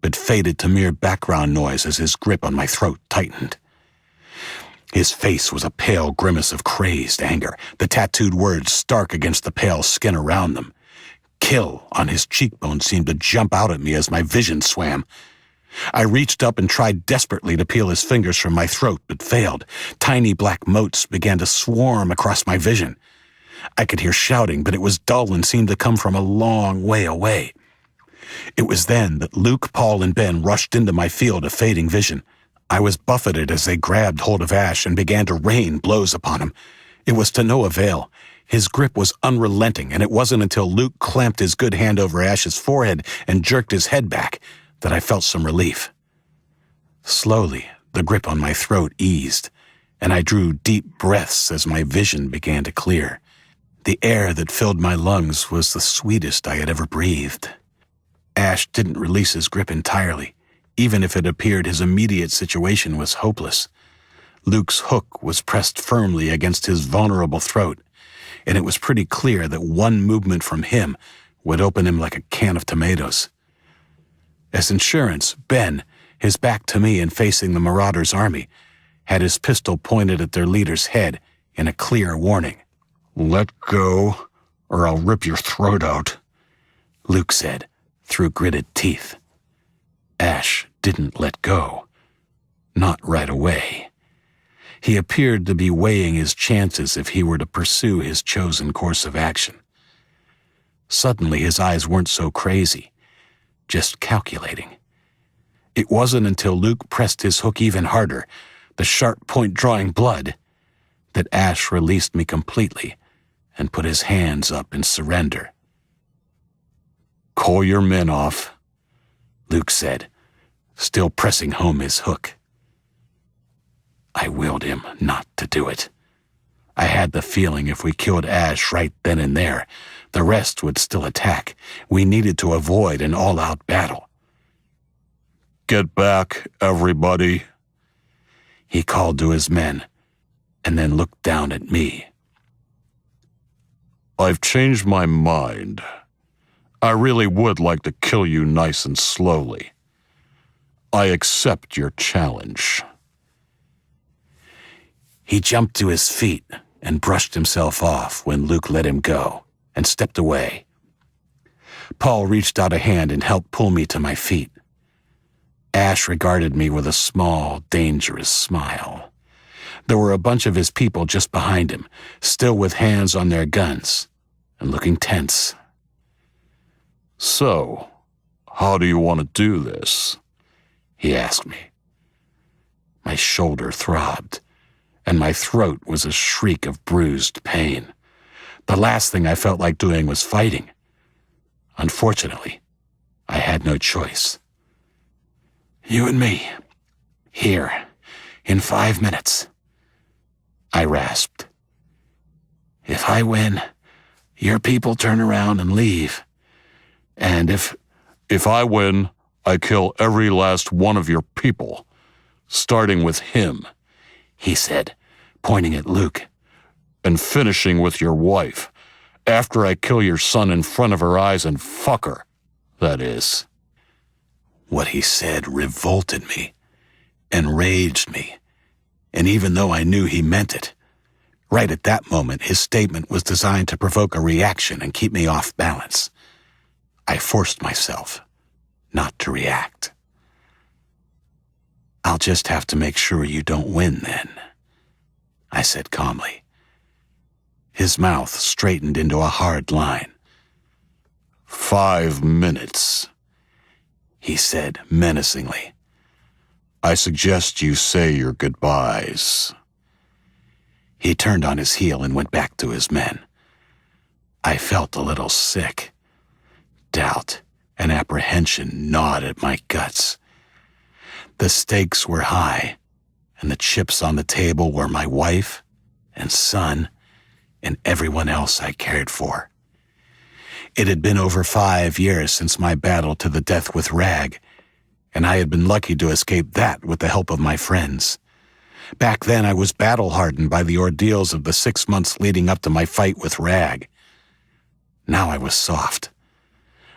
but faded to mere background noise as his grip on my throat tightened. His face was a pale grimace of crazed anger, the tattooed words stark against the pale skin around them. Kill on his cheekbone seemed to jump out at me as my vision swam. I reached up and tried desperately to peel his fingers from my throat, but failed. Tiny black motes began to swarm across my vision. I could hear shouting, but it was dull and seemed to come from a long way away. It was then that Luke, Paul, and Ben rushed into my field of fading vision. I was buffeted as they grabbed hold of Ash and began to rain blows upon him. It was to no avail. His grip was unrelenting, and it wasn't until Luke clamped his good hand over Ash's forehead and jerked his head back that I felt some relief. Slowly, the grip on my throat eased, and I drew deep breaths as my vision began to clear. The air that filled my lungs was the sweetest I had ever breathed. Ash didn't release his grip entirely, even if it appeared his immediate situation was hopeless. Luke's hook was pressed firmly against his vulnerable throat, and it was pretty clear that one movement from him would open him like a can of tomatoes. As insurance, Ben, his back to me and facing the Marauder's army, had his pistol pointed at their leader's head in a clear warning. "Let go, or I'll rip your throat out," Luke said, through gritted teeth. Ash didn't let go. Not right away. He appeared to be weighing his chances if he were to pursue his chosen course of action. Suddenly his eyes weren't so crazy, just calculating. It wasn't until Luke pressed his hook even harder, the sharp point drawing blood, that Ash released me completely and put his hands up in surrender. "Call your men off," Luke said, still pressing home his hook. I willed him not to do it. I had the feeling if we killed Ash right then and there, the rest would still attack. We needed to avoid an all-out battle. "Get back, everybody," he called to his men, and then looked down at me. "I've changed my mind. I really would like to kill you nice and slowly. I accept your challenge." He jumped to his feet and brushed himself off when Luke let him go and stepped away. Paul reached out a hand and helped pull me to my feet. Ash regarded me with a small, dangerous smile. There were a bunch of his people just behind him, still with hands on their guns and looking tense. "So, how do you want to do this?" he asked me. My shoulder throbbed, and my throat was a shriek of bruised pain. The last thing I felt like doing was fighting. Unfortunately, I had no choice. "You and me, here, in 5 minutes," I rasped. "If I win, your people turn around and leave. And if I win, I kill every last one of your people, starting with him," he said, pointing at Luke. "and finishing with your wife, after I kill your son in front of her eyes and fuck her, that is." What he said revolted me, enraged me, and even though I knew he meant it, right at that moment his statement was designed to provoke a reaction and keep me off balance. I forced myself not to react. "I'll just have to make sure you don't win then," I said calmly. His mouth straightened into a hard line. 5 minutes, he said menacingly. "I suggest you say your goodbyes." He turned on his heel and went back to his men. I felt a little sick. Doubt and apprehension gnawed at my guts. The stakes were high, and the chips on the table were my wife and son and everyone else I cared for. It had been over 5 years since my battle to the death with Rag, and I had been lucky to escape that with the help of my friends. Back then I was battle-hardened by the ordeals of the 6 months leading up to my fight with Rag. Now I was soft.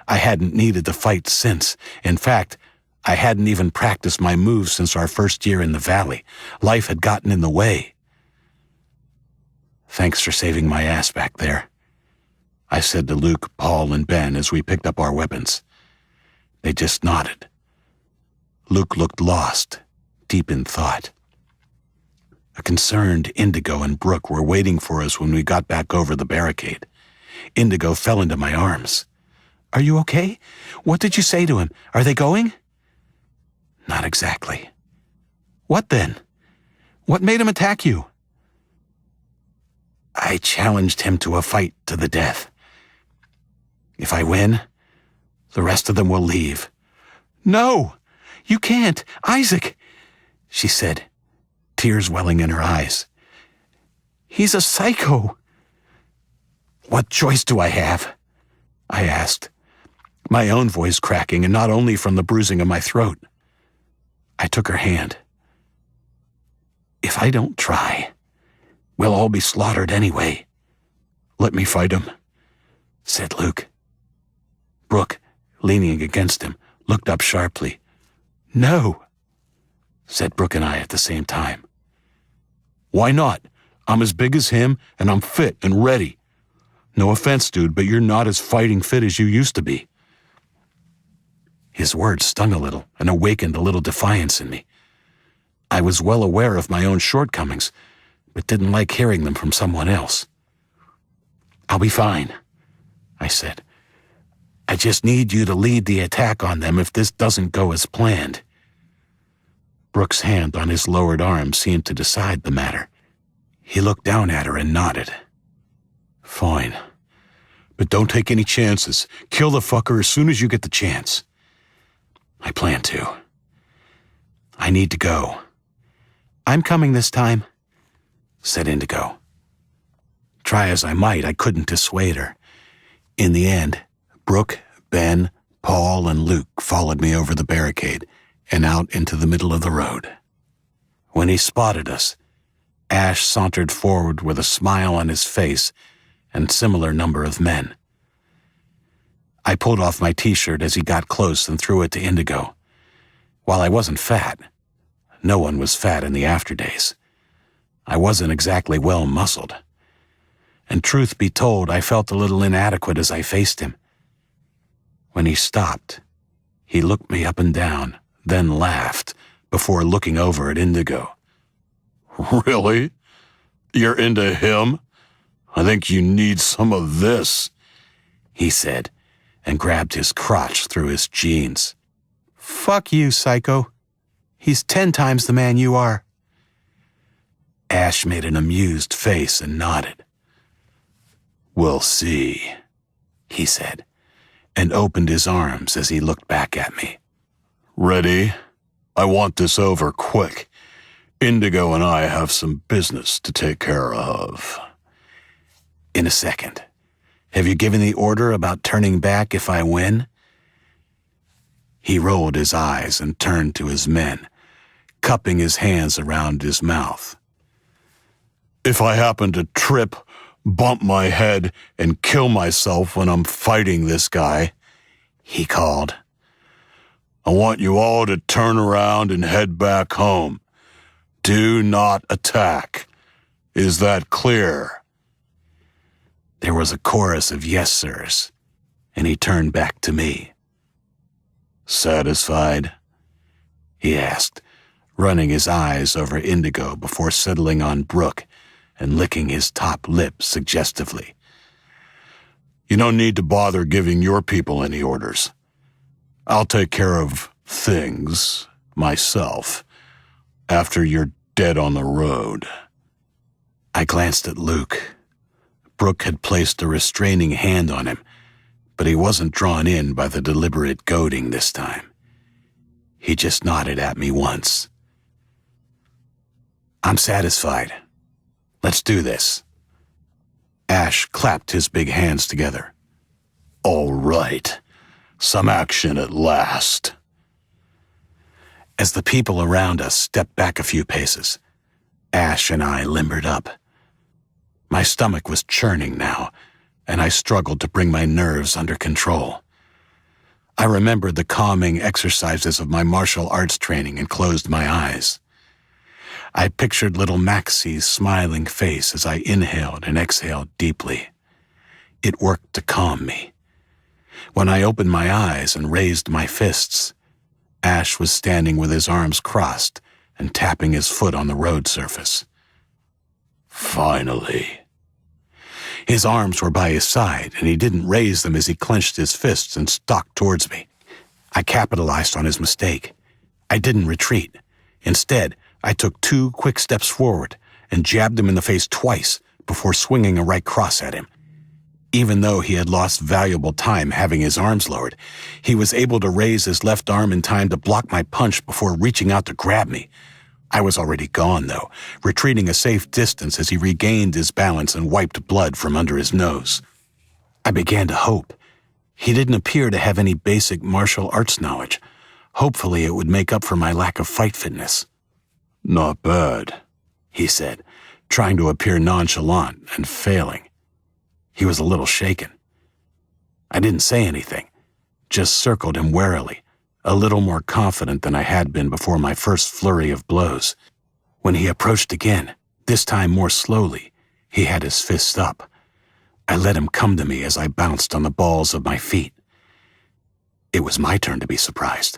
I hadn't needed to fight since. In fact, I hadn't even practiced my moves since our first year in the valley. Life had gotten in the way. "Thanks for saving my ass back there," I said to Luke, Paul, and Ben as we picked up our weapons. They just nodded. Luke looked lost, deep in thought. A concerned Indigo and Brooke were waiting for us when we got back over the barricade. Indigo fell into my arms. "Are you okay? What did you say to him? Are they going?" "Not exactly. What then? What made him attack you? I challenged him to a fight to the death. If I win, the rest of them will leave. No, you can't, Isaac, she said, tears welling in her eyes. He's a psycho. What choice do I have? I asked, my own voice cracking, and not only from the bruising of my throat. I took her hand. If I don't try, we'll all be slaughtered anyway. Let me fight him, said Luke. Brooke, leaning against him, looked up sharply. No, said Brooke and I at the same time. Why not? I'm as big as him, and I'm fit and ready. No offense, dude, but you're not as fighting fit as you used to be. His words stung a little and awakened a little defiance in me. I was well aware of my own shortcomings, but didn't like hearing them from someone else. I'll be fine, I said. I just need you to lead the attack on them if this doesn't go as planned. Brooke's hand on his lowered arm seemed to decide the matter. He looked down at her and nodded. Fine. But don't take any chances. Kill the fucker as soon as you get the chance. I plan to. I need to go. I'm coming this time, said Indigo. Try as I might, I couldn't dissuade her. In the end, Brooke, Ben, Paul, and Luke followed me over the barricade and out into the middle of the road. When he spotted us, Ash sauntered forward with a smile on his face and similar number of men. I pulled off my t-shirt as he got close and threw it to Indigo. While I wasn't fat, no one was fat in the afterdays. I wasn't exactly well muscled. And truth be told, I felt a little inadequate as I faced him. When he stopped, he looked me up and down, then laughed, before looking over at Indigo. Really? You're into him? I think you need some of this, he said, and grabbed his crotch through his jeans. Fuck you, psycho. He's 10 times the man you are. Ash made an amused face and nodded. We'll see, he said, and opened his arms as he looked back at me. Ready? I want this over quick. Indigo and I have some business to take care of. In a second. Have you given the order about turning back if I win? He rolled his eyes and turned to his men, cupping his hands around his mouth. If I happen to trip, bump my head, and kill myself when I'm fighting this guy, he called, I want you all to turn around and head back home. Do not attack. Is that clear? There was a chorus of yes, sirs, and he turned back to me. Satisfied? He asked, running his eyes over Indigo before settling on Brooke and licking his top lip suggestively. You don't need to bother giving your people any orders. I'll take care of things myself after you're dead on the road. I glanced at Luke. Brooke had placed a restraining hand on him, but he wasn't drawn in by the deliberate goading this time. He just nodded at me once. I'm satisfied. Let's do this. Ash clapped his big hands together. All right. Some action at last. As the people around us stepped back a few paces, Ash and I limbered up. My stomach was churning now, and I struggled to bring my nerves under control. I remembered the calming exercises of my martial arts training and closed my eyes. I pictured little Maxie's smiling face as I inhaled and exhaled deeply. It worked to calm me. When I opened my eyes and raised my fists, Ash was standing with his arms crossed and tapping his foot on the road surface. Finally. His arms were by his side, and he didn't raise them as he clenched his fists and stalked towards me. I capitalized on his mistake. I didn't retreat. Instead, I took 2 quick steps forward and jabbed him in the face twice before swinging a right cross at him. Even though he had lost valuable time having his arms lowered, he was able to raise his left arm in time to block my punch before reaching out to grab me. I was already gone, though, retreating a safe distance as he regained his balance and wiped blood from under his nose. I began to hope. He didn't appear to have any basic martial arts knowledge. Hopefully it would make up for my lack of fight fitness. Not bad, he said, trying to appear nonchalant and failing. He was a little shaken. I didn't say anything, just circled him warily, a little more confident than I had been before my first flurry of blows. When he approached again, this time more slowly, he had his fists up. I let him come to me as I bounced on the balls of my feet. It was my turn to be surprised.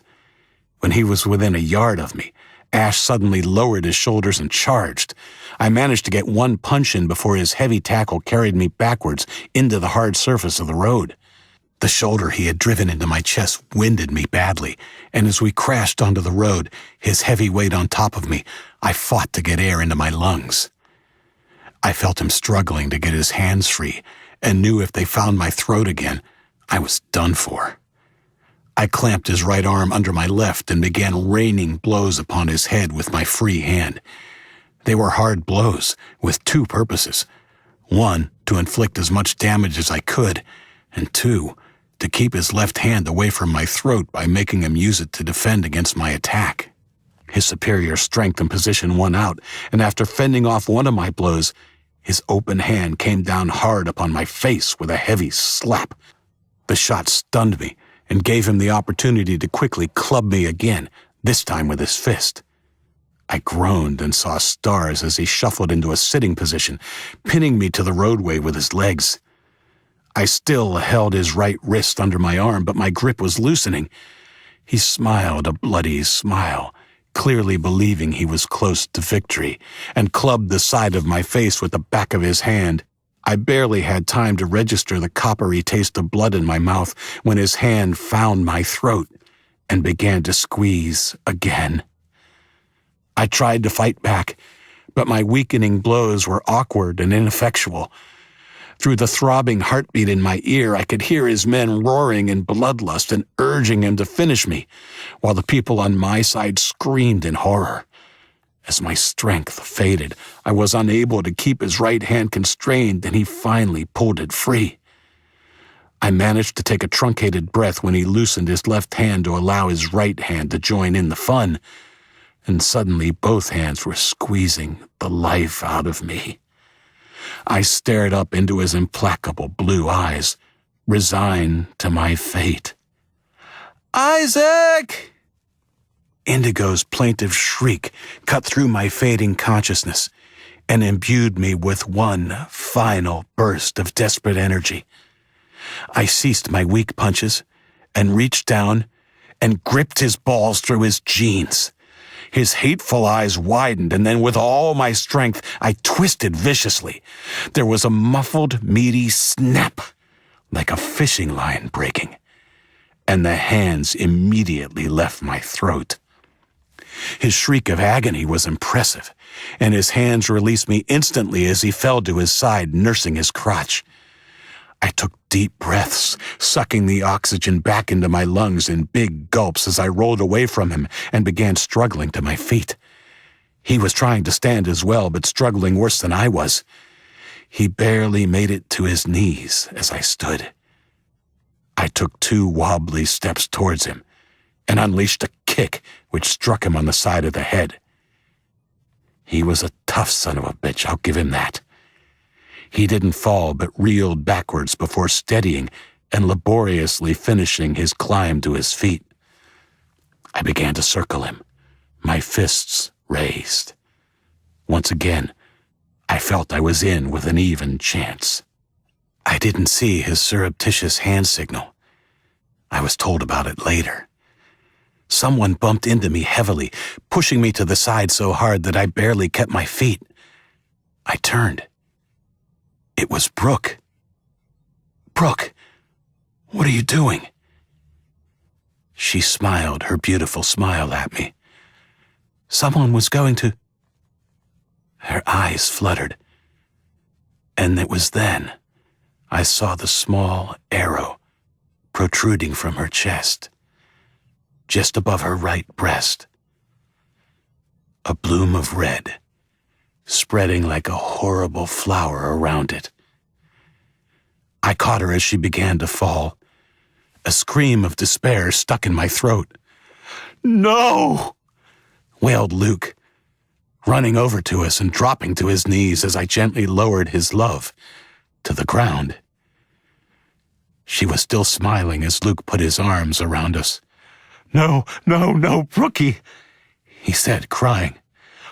When he was within a yard of me, Ash suddenly lowered his shoulders and charged. I managed to get 1 punch in before his heavy tackle carried me backwards into the hard surface of the road. The shoulder he had driven into my chest winded me badly, and as we crashed onto the road, his heavy weight on top of me, I fought to get air into my lungs. I felt him struggling to get his hands free, and knew if they found my throat again, I was done for. I clamped his right arm under my left and began raining blows upon his head with my free hand. They were hard blows, with 2 purposes. 1, to inflict as much damage as I could, and 2, to keep his left hand away from my throat by making him use it to defend against my attack. His superior strength and position won out, and after fending off one of my blows, his open hand came down hard upon my face with a heavy slap. The shot stunned me, and gave him the opportunity to quickly club me again, this time with his fist. I groaned and saw stars as he shuffled into a sitting position, pinning me to the roadway with his legs. I still held his right wrist under my arm, but my grip was loosening. He smiled a bloody smile, clearly believing he was close to victory, and clubbed the side of my face with the back of his hand. I barely had time to register the coppery taste of blood in my mouth when his hand found my throat and began to squeeze again. I tried to fight back, but my weakening blows were awkward and ineffectual. Through the throbbing heartbeat in my ear, I could hear his men roaring in bloodlust and urging him to finish me, while the people on my side screamed in horror. As my strength faded, I was unable to keep his right hand constrained, and he finally pulled it free. I managed to take a truncated breath when he loosened his left hand to allow his right hand to join in the fun, and suddenly both hands were squeezing the life out of me. I stared up into his implacable blue eyes, resigned to my fate. "Isaac!" Indigo's plaintive shriek cut through my fading consciousness and imbued me with one final burst of desperate energy. I ceased my weak punches and reached down and gripped his balls through his jeans. His hateful eyes widened, and then with all my strength, I twisted viciously. There was a muffled, meaty snap, like a fishing line breaking, and the hands immediately left my throat. His shriek of agony was impressive, and his hands released me instantly as he fell to his side, nursing his crotch. I took deep breaths, sucking the oxygen back into my lungs in big gulps as I rolled away from him and began struggling to my feet. He was trying to stand as well, but struggling worse than I was. He barely made it to his knees as I stood. I took 2 wobbly steps towards him and unleashed a kick which struck him on the side of the head. He was a tough son of a bitch, I'll give him that. He didn't fall, but reeled backwards before steadying and laboriously finishing his climb to his feet. I began to circle him, my fists raised. Once again, I felt I was in with an even chance. I didn't see his surreptitious hand signal. I was told about it later. Someone bumped into me heavily, pushing me to the side so hard that I barely kept my feet. I turned. It was Brooke. "Brooke, what are you doing?" She smiled her beautiful smile at me. Someone was going to... Her eyes fluttered, and it was then I saw the small arrow protruding from her chest, just above her right breast. A bloom of red, spreading like a horrible flower around it. I caught her as she began to fall. A scream of despair stuck in my throat. "No!" wailed Luke, running over to us and dropping to his knees as I gently lowered his love to the ground. She was still smiling as Luke put his arms around us. "No, Brookie," he said, crying.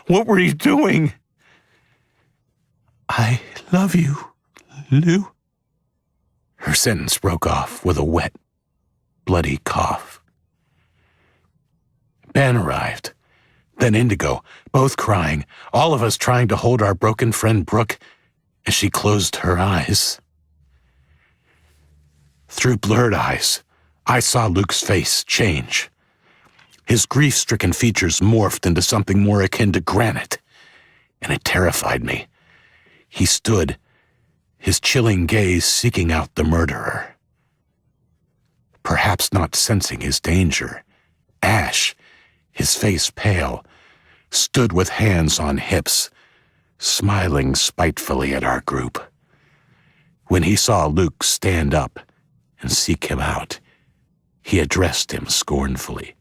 "What were you doing?" "I love you, Lou." Her sentence broke off with a wet, bloody cough. Ben arrived, then Indigo, both crying, all of us trying to hold our broken friend Brooke as she closed her eyes. Through blurred eyes, I saw Luke's face change. His grief-stricken features morphed into something more akin to granite, and it terrified me. He stood, his chilling gaze seeking out the murderer. Perhaps not sensing his danger, Ash, his face pale, stood with hands on hips, smiling spitefully at our group. When he saw Luke stand up and seek him out, he addressed him scornfully.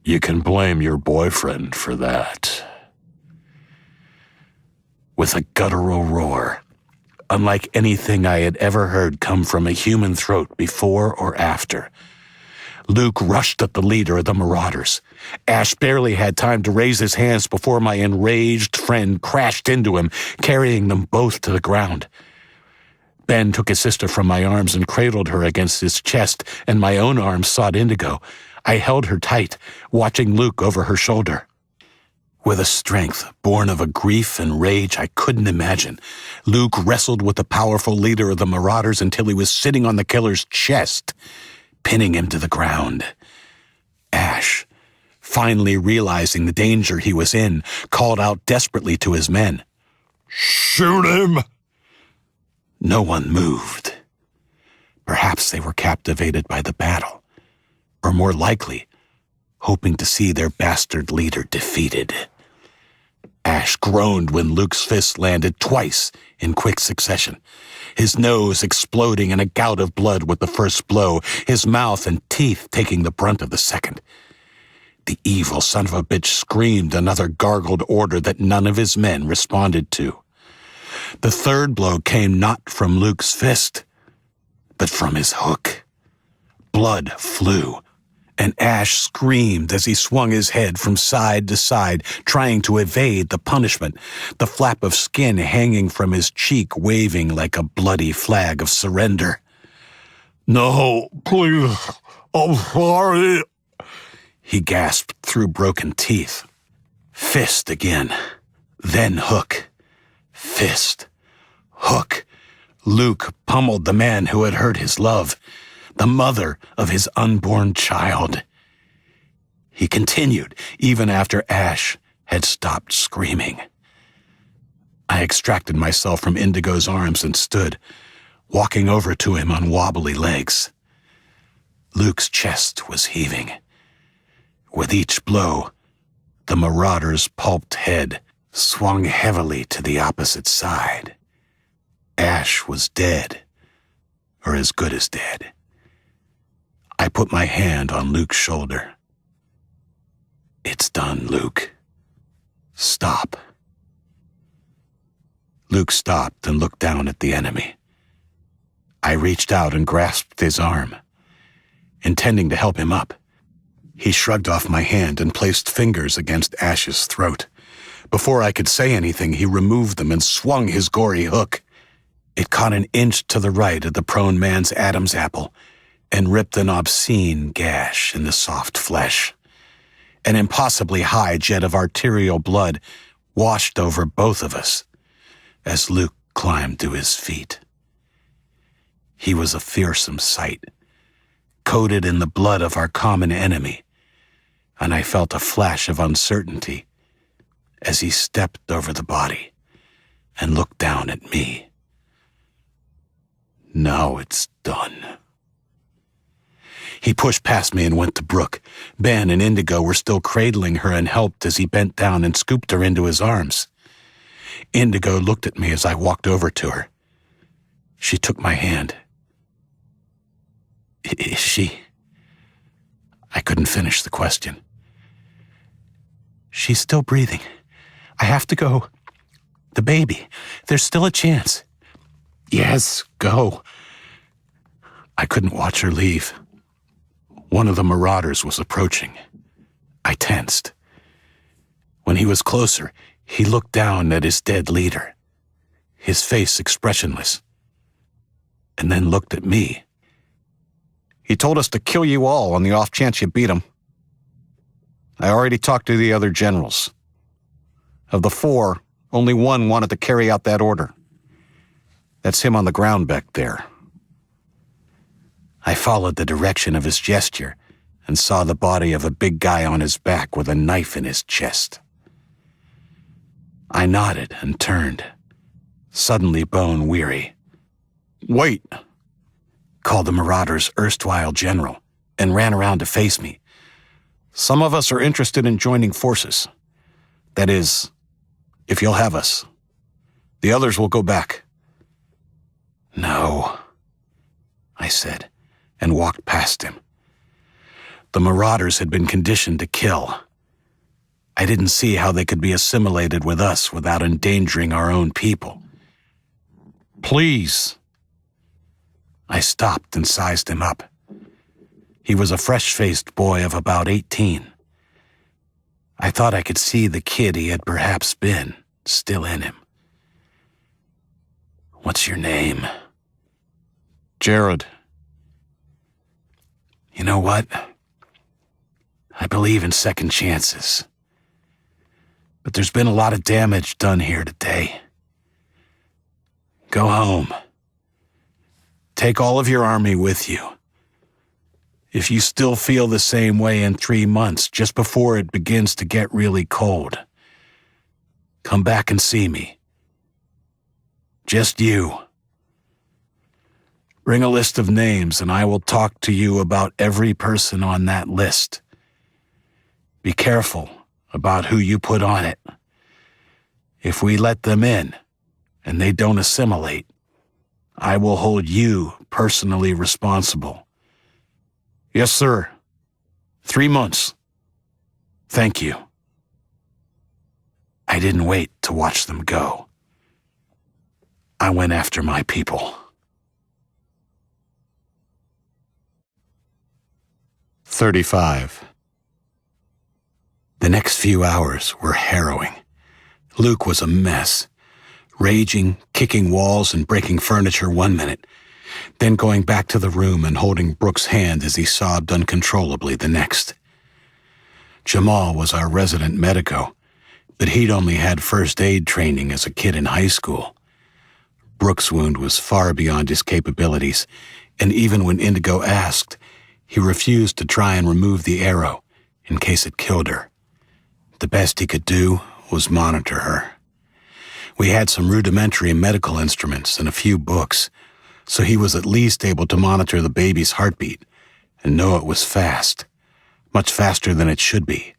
"You can blame your boyfriend for that." With a guttural roar, unlike anything I had ever heard come from a human throat before or after, Luke rushed at the leader of the Marauders. Ash barely had time to raise his hands before my enraged friend crashed into him, carrying them both to the ground. Ben took his sister from my arms and cradled her against his chest, and my own arms sought Indigo. I held her tight, watching Luke over her shoulder. With a strength born of a grief and rage I couldn't imagine, Luke wrestled with the powerful leader of the Marauders until he was sitting on the killer's chest, pinning him to the ground. Ash, finally realizing the danger he was in, called out desperately to his men. "Shoot him!" No one moved. Perhaps they were captivated by the battle, or more likely, hoping to see their bastard leader defeated. Ash groaned when Luke's fist landed twice in quick succession, his nose exploding in a gout of blood with the first blow, his mouth and teeth taking the brunt of the second. The evil son of a bitch screamed another gargled order that none of his men responded to. The third blow came not from Luke's fist, but from his hook. Blood flew, and Ash screamed as he swung his head from side to side, trying to evade the punishment, the flap of skin hanging from his cheek waving like a bloody flag of surrender. "No, please, I'm sorry," he gasped through broken teeth. Fist again, then hook. Fist. Hook. Luke pummeled the man who had hurt his love, the mother of his unborn child. He continued, even after Ash had stopped screaming. I extracted myself from Indigo's arms and stood, walking over to him on wobbly legs. Luke's chest was heaving. With each blow, the Marauder's pulped head swung heavily to the opposite side. Ash was dead, or as good as dead. I put my hand on Luke's shoulder. "It's done, Luke. Stop." Luke stopped and looked down at the enemy. I reached out and grasped his arm, intending to help him up. He shrugged off my hand and placed fingers against Ash's throat. Before I could say anything, he removed them and swung his gory hook. It caught an inch to the right of the prone man's Adam's apple and ripped an obscene gash in the soft flesh. An impossibly high jet of arterial blood washed over both of us as Luke climbed to his feet. He was a fearsome sight, coated in the blood of our common enemy, and I felt a flash of uncertainty as he stepped over the body and looked down at me. Now it's done. He pushed past me and went to Brooke. Ben and Indigo were still cradling her and helped as he bent down and scooped her into his arms. Indigo looked at me as I walked over to her. She took my hand. Is she? I couldn't finish the question. She's still breathing. I have to go. The baby. There's still a chance. Yes, go. I couldn't watch her leave. One of the Marauders was approaching. I tensed. When he was closer, he looked down at his dead leader, his face expressionless, and then looked at me. He told us to kill you all on the off chance you beat him. I already talked to the other generals. Of the 4, only one wanted to carry out that order. That's him on the ground back there. I followed the direction of his gesture and saw the body of a big guy on his back with a knife in his chest. I nodded and turned, suddenly bone-weary. Wait, called the Marauder's erstwhile general, and ran around to face me. some of us are interested in joining forces. That is, if you'll have us. The others will go back. No, I said, and walked past him. The Marauders had been conditioned to kill. I didn't see how they could be assimilated with us without endangering our own people. Please. I stopped and sized him up. He was a fresh-faced boy of about 18. I thought I could see the kid he had perhaps been still in him. What's your name? Jared. You know what? I believe in second chances. But there's been a lot of damage done here today. Go home. Take all of your army with you. If you still feel the same way in 3 months, just before it begins to get really cold, come back and see me. Just you. Bring a list of names and I will talk to you about every person on that list. Be careful about who you put on it. If we let them in and they don't assimilate, I will hold you personally responsible. Yes, sir. 3 months. Thank you. I didn't wait to watch them go. I went after my people. 35. The next few hours were harrowing. Luke was a mess, raging, kicking walls and breaking furniture one minute, then going back to the room and holding Brooke's hand as he sobbed uncontrollably the next. Jamal was our resident medico, but he'd only had first aid training as a kid in high school. Brooke's wound was far beyond his capabilities, and even when Indigo asked, he refused to try and remove the arrow in case it killed her. The best he could do was monitor her. We had some rudimentary medical instruments and a few books, so he was at least able to monitor the baby's heartbeat and know it was fast, much faster than it should be.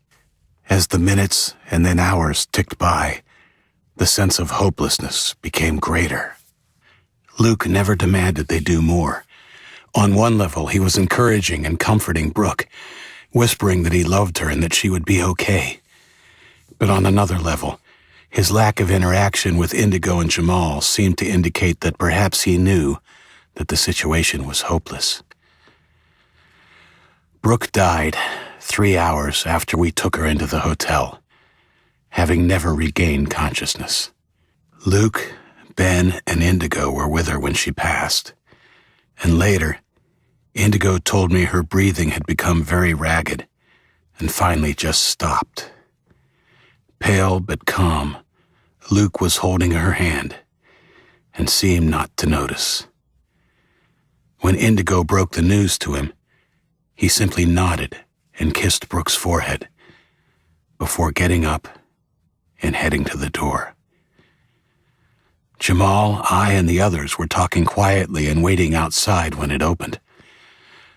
As the minutes and then hours ticked by, the sense of hopelessness became greater. Luke never demanded they do more. On one level, he was encouraging and comforting Brooke, whispering that he loved her and that she would be okay. But on another level, his lack of interaction with Indigo and Jamal seemed to indicate that perhaps he knew that the situation was hopeless. Brooke died 3 hours after we took her into the hotel, having never regained consciousness. Luke, Ben, and Indigo were with her when she passed. And later, Indigo told me her breathing had become very ragged and finally just stopped. Pale but calm, Luke was holding her hand and seemed not to notice. When Indigo broke the news to him, he simply nodded and kissed Brooke's forehead before getting up and heading to the door. Jamal, I, and the others were talking quietly and waiting outside when it opened.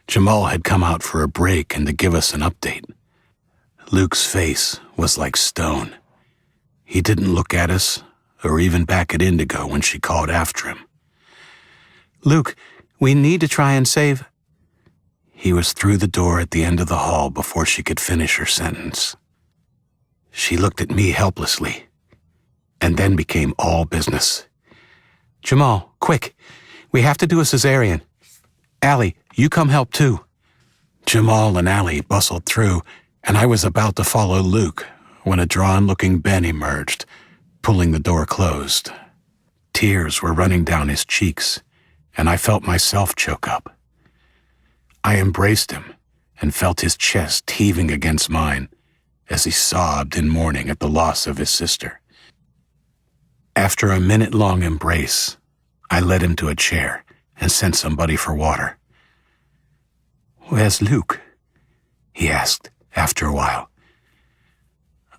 Jamal had come out for a break and to give us an update. Luke's face was like stone. He didn't look at us or even back at Indigo when she called after him. "Luke, we need to try and save..." He was through the door at the end of the hall before she could finish her sentence. She looked at me helplessly, and then became all business. "Jamal, quick, we have to do a cesarean. Allie, you come help too." Jamal and Allie bustled through, and I was about to follow Luke when a drawn-looking Ben emerged, pulling the door closed. Tears were running down his cheeks, and I felt myself choke up. I embraced him and felt his chest heaving against mine as he sobbed in mourning at the loss of his sister. After a minute-long embrace, I led him to a chair and sent somebody for water. "Where's Luke?" he asked after a while.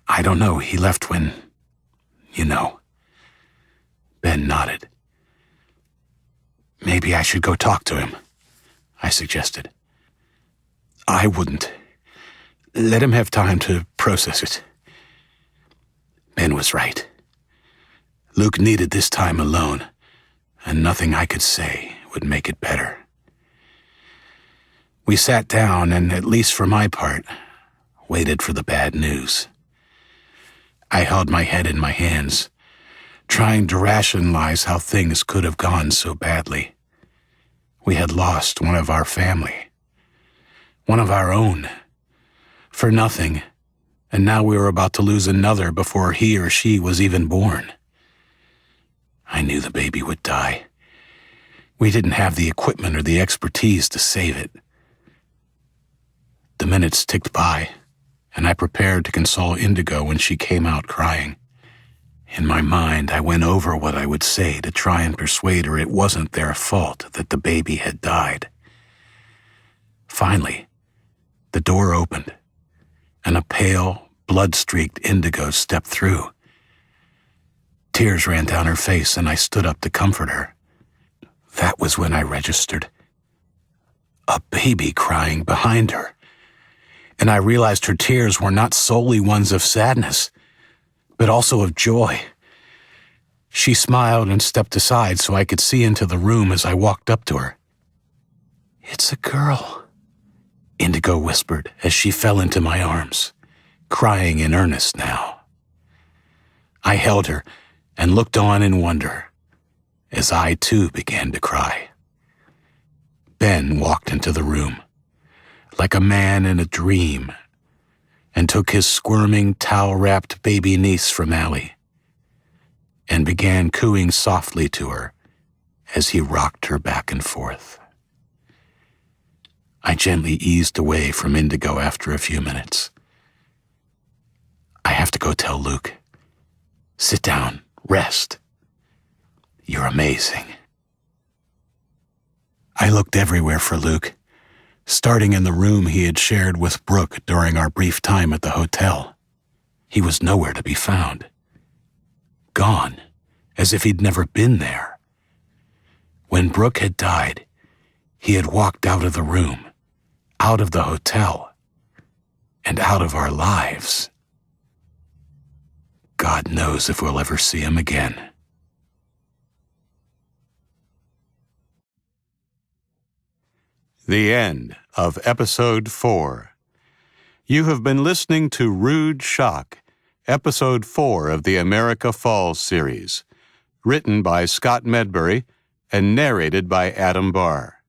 "I don't know. He left when, you know." Ben nodded. "Maybe I should go talk to him," I suggested. "I wouldn't. Let him have time to process it." Ben was right. Luke needed this time alone, and nothing I could say would make it better. We sat down and, at least for my part, waited for the bad news. I held my head in my hands, trying to rationalize how things could have gone so badly. We had lost one of our family, one of our own, for nothing, and now we were about to lose another before he or she was even born. I knew the baby would die. We didn't have the equipment or the expertise to save it. The minutes ticked by, and I prepared to console Indigo when she came out crying. In my mind, I went over what I would say to try and persuade her it wasn't their fault that the baby had died. Finally, the door opened, and a pale, blood-streaked Indigo stepped through. Tears ran down her face, and I stood up to comfort her. That was when I registered a baby crying behind her, and I realized her tears were not solely ones of sadness, but also of joy. She smiled and stepped aside so I could see into the room as I walked up to her. "It's a girl," Indigo whispered as she fell into my arms, crying in earnest now. I held her and looked on in wonder as I too began to cry. Ben walked into the room, like a man in a dream, and took his squirming, towel-wrapped baby niece from Allie, and began cooing softly to her as he rocked her back and forth. I gently eased away from Indigo after a few minutes. "I have to go tell Luke. Sit down, rest. You're amazing." I looked everywhere for Luke, starting in the room he had shared with Brooke during our brief time at the hotel. He was nowhere to be found. Gone, as if he'd never been there. When Brooke had died, he had walked out of the room, out of the hotel, and out of our lives. God knows if we'll ever see him again. The end of Episode 4. You have been listening to Rude Shock, Episode 4 of the America Falls series, written by Scott Medbury and narrated by Adam Barr.